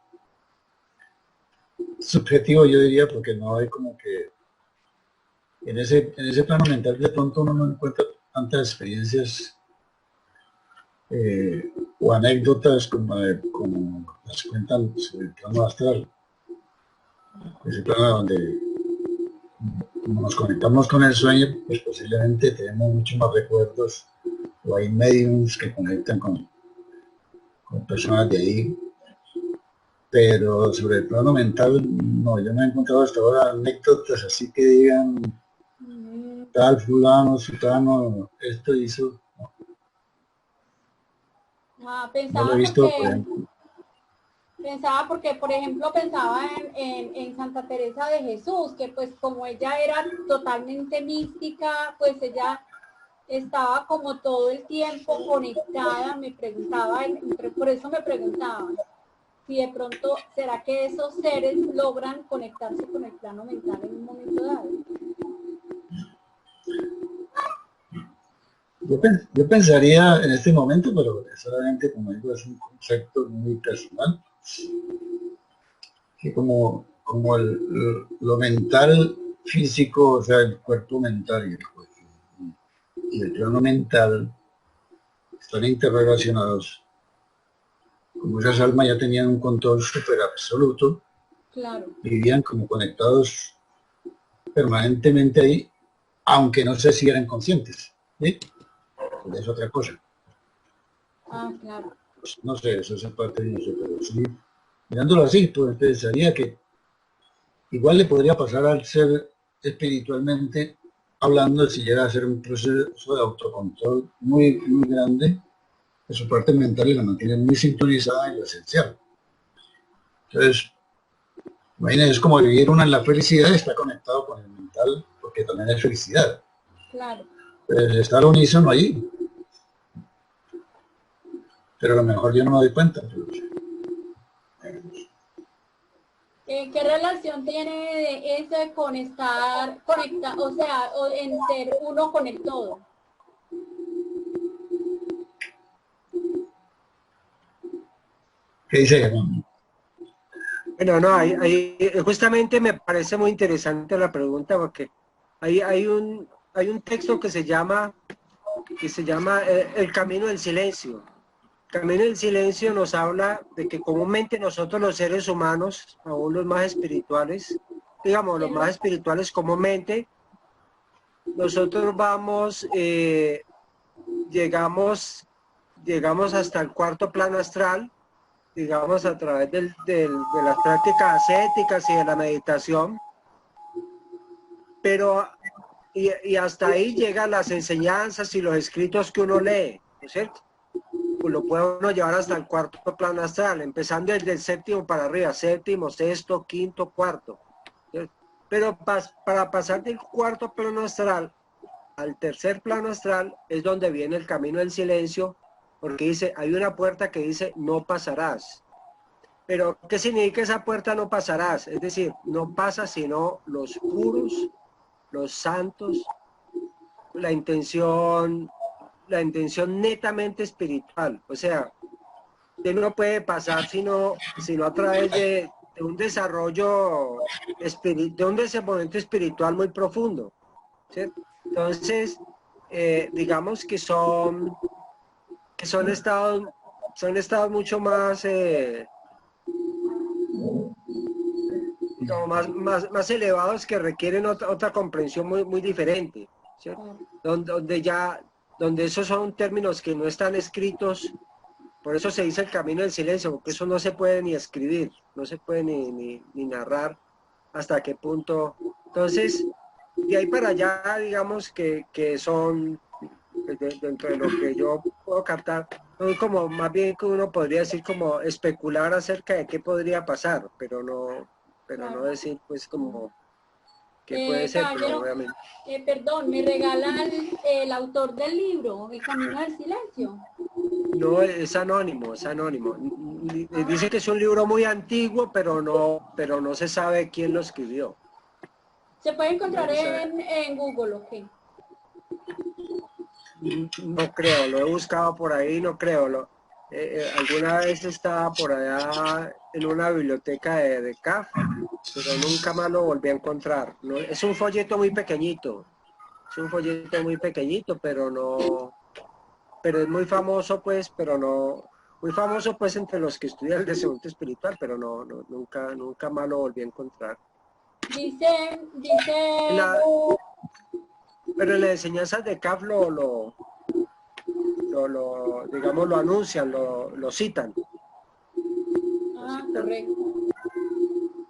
subjetivos, yo diría, porque no hay como que en ese plano mental de pronto uno no encuentra tantas experiencias o anécdotas como las cuentan sobre el plano astral. Ese plano donde como nos conectamos con el sueño, pues posiblemente tenemos muchos más recuerdos o hay mediums que conectan con personas de ahí. Pero sobre el plano mental, no, yo no he encontrado hasta ahora anécdotas así que digan tal fulano, sutano, esto hizo. No. No lo he visto, por ejemplo. Pensaba porque, por ejemplo, pensaba en Santa Teresa de Jesús, que pues como ella era totalmente mística, pues ella estaba como todo el tiempo conectada, me preguntaba, por eso me preguntaba, si de pronto, ¿será que esos seres logran conectarse con el plano mental en un momento dado? Yo pensaría en este momento, pero solamente como digo, es un concepto muy personal, que como lo mental, físico, o sea, el cuerpo mental y el plano mental están interrelacionados. Como esas almas ya tenían un control súper absoluto, Claro. vivían como conectados permanentemente ahí, aunque no sé si eran conscientes. ¿Sí? Pues es otra cosa. Ah, claro. Pues no sé, eso es parte de eso, pero sí, mirándolo así, pues pensaría que igual le podría pasar al ser espiritualmente hablando si llega a ser un proceso de autocontrol muy, muy grande, que su parte mental y la mantiene muy sintonizada en lo esencial. Entonces, imagínense, es como vivir una en la felicidad, está conectado con el mental, porque también es felicidad. Claro. Pues estar unísono ahí, pero a lo mejor yo no me doy cuenta. Pues, ¿Qué relación tiene ese con estar conectado, o sea, en ser uno con el todo? ¿qué dice Germán? Bueno, no, justamente me parece muy interesante la pregunta porque hay un texto que se llama El Camino del Silencio. El Camino del Silencio nos habla de que comúnmente nosotros los seres humanos, aún los más espirituales, digamos, los más espirituales comúnmente, nosotros llegamos hasta el cuarto plano astral, digamos, a través de las prácticas ascéticas y de la meditación, pero y hasta ahí llegan las enseñanzas y los escritos que uno lee, ¿no es cierto? Pues lo puede uno llevar hasta el cuarto plano astral, empezando desde el séptimo para arriba, séptimo, sexto, quinto, cuarto. ¿Cierto? Pero para pasar del cuarto plano astral al tercer plano astral es donde viene el camino del silencio, porque dice, hay una puerta que dice, no pasarás. Pero, ¿qué significa esa puerta no pasarás? Es decir, no pasa sino los puros, los santos, la intención netamente espiritual. O sea, que no puede pasar sino a través de un desarrollo, de un desenvolvimiento espiritual muy profundo. ¿Cierto? Entonces, digamos que son estados mucho más, más elevados que requieren otra comprensión muy, muy diferente, ¿cierto? Donde esos son términos que no están escritos, por eso se dice el camino del silencio, porque eso no se puede ni escribir, no se puede ni narrar hasta qué punto. Entonces, de ahí para allá, digamos que son, dentro de lo que yo puedo captar, son como más bien que uno podría decir como especular acerca de qué podría pasar, pero no decir pues como qué puede ser, pero obviamente. Perdón, ¿me regala el autor del libro, El Camino del Silencio? No, es anónimo, es anónimo. Dice que es un libro muy antiguo, pero no se sabe quién lo escribió. ¿Se puede encontrar en Google o qué? No creo, lo he buscado por ahí, no creo. Alguna vez estaba por allá en una biblioteca de CAF, pero nunca más lo volví a encontrar. No, es un folleto muy pequeñito, pero es muy famoso, pues, muy famoso, pues, entre los que estudian el desarrollo espiritual, pero nunca más lo volví a encontrar. Pero en las enseñanzas de CAF digamos, lo anuncian, lo citan. Ah, correcto.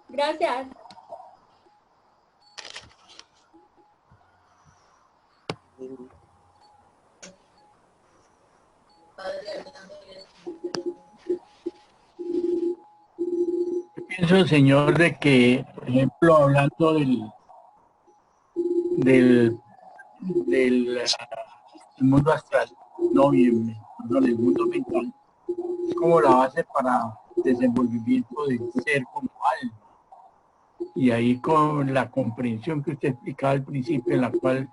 Gracias. Pienso, señor, de que, por ejemplo, hablando del mundo astral, no bien, del mundo mental, es como la base para desenvolvimiento del ser como alma. Y ahí con la comprensión que usted explicaba al principio, en la cual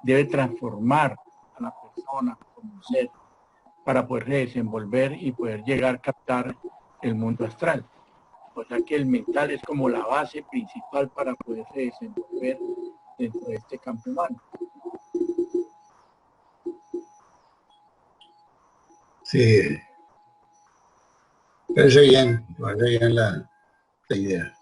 debe transformar a la persona persona, como ser, para poderse desenvolver y poder llegar a captar el mundo astral. O sea que el mental es como la base principal para poderse desenvolver dentro de este campo humano. Sí, parece bien la idea.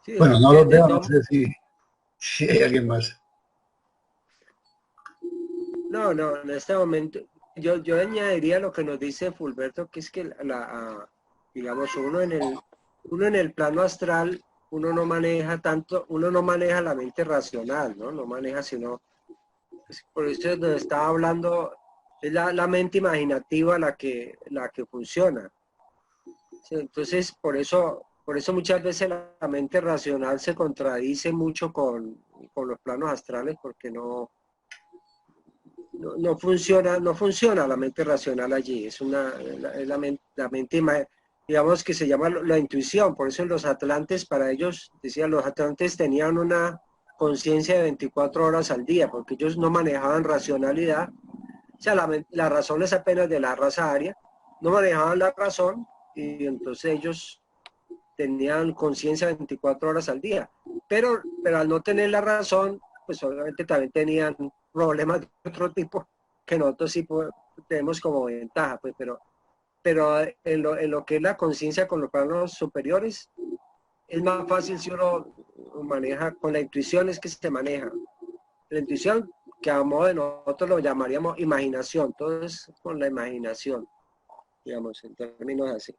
Sí, Bueno, no los de veo, no todo, sé si hay alguien más. no, en este momento, yo añadiría lo que nos dice Fulberto, que es que digamos, uno en el plano astral, uno no maneja tanto, uno no maneja la mente racional, ¿no? No maneja sino, pues, por eso es donde estaba hablando, es la mente imaginativa la que funciona. Sí, entonces, por eso muchas veces la mente racional se contradice mucho con los planos astrales, porque no funciona la mente racional allí, es la mente, digamos que se llama la intuición, por eso los atlantes, para ellos, decían, los atlantes tenían una conciencia de 24 horas al día, porque ellos no manejaban racionalidad, o sea, la razón es apenas de la raza aria, no manejaban la razón, y entonces ellos tenían conciencia 24 horas al día, pero al no tener la razón, pues obviamente también tenían problemas de otro tipo que nosotros sí tenemos como ventaja, pues, pero en lo que es la conciencia con los planos superiores, es más fácil si uno maneja con la intuición, es que se maneja. La intuición, que a modo de nosotros lo llamaríamos imaginación, todo es con la imaginación, digamos, en términos así.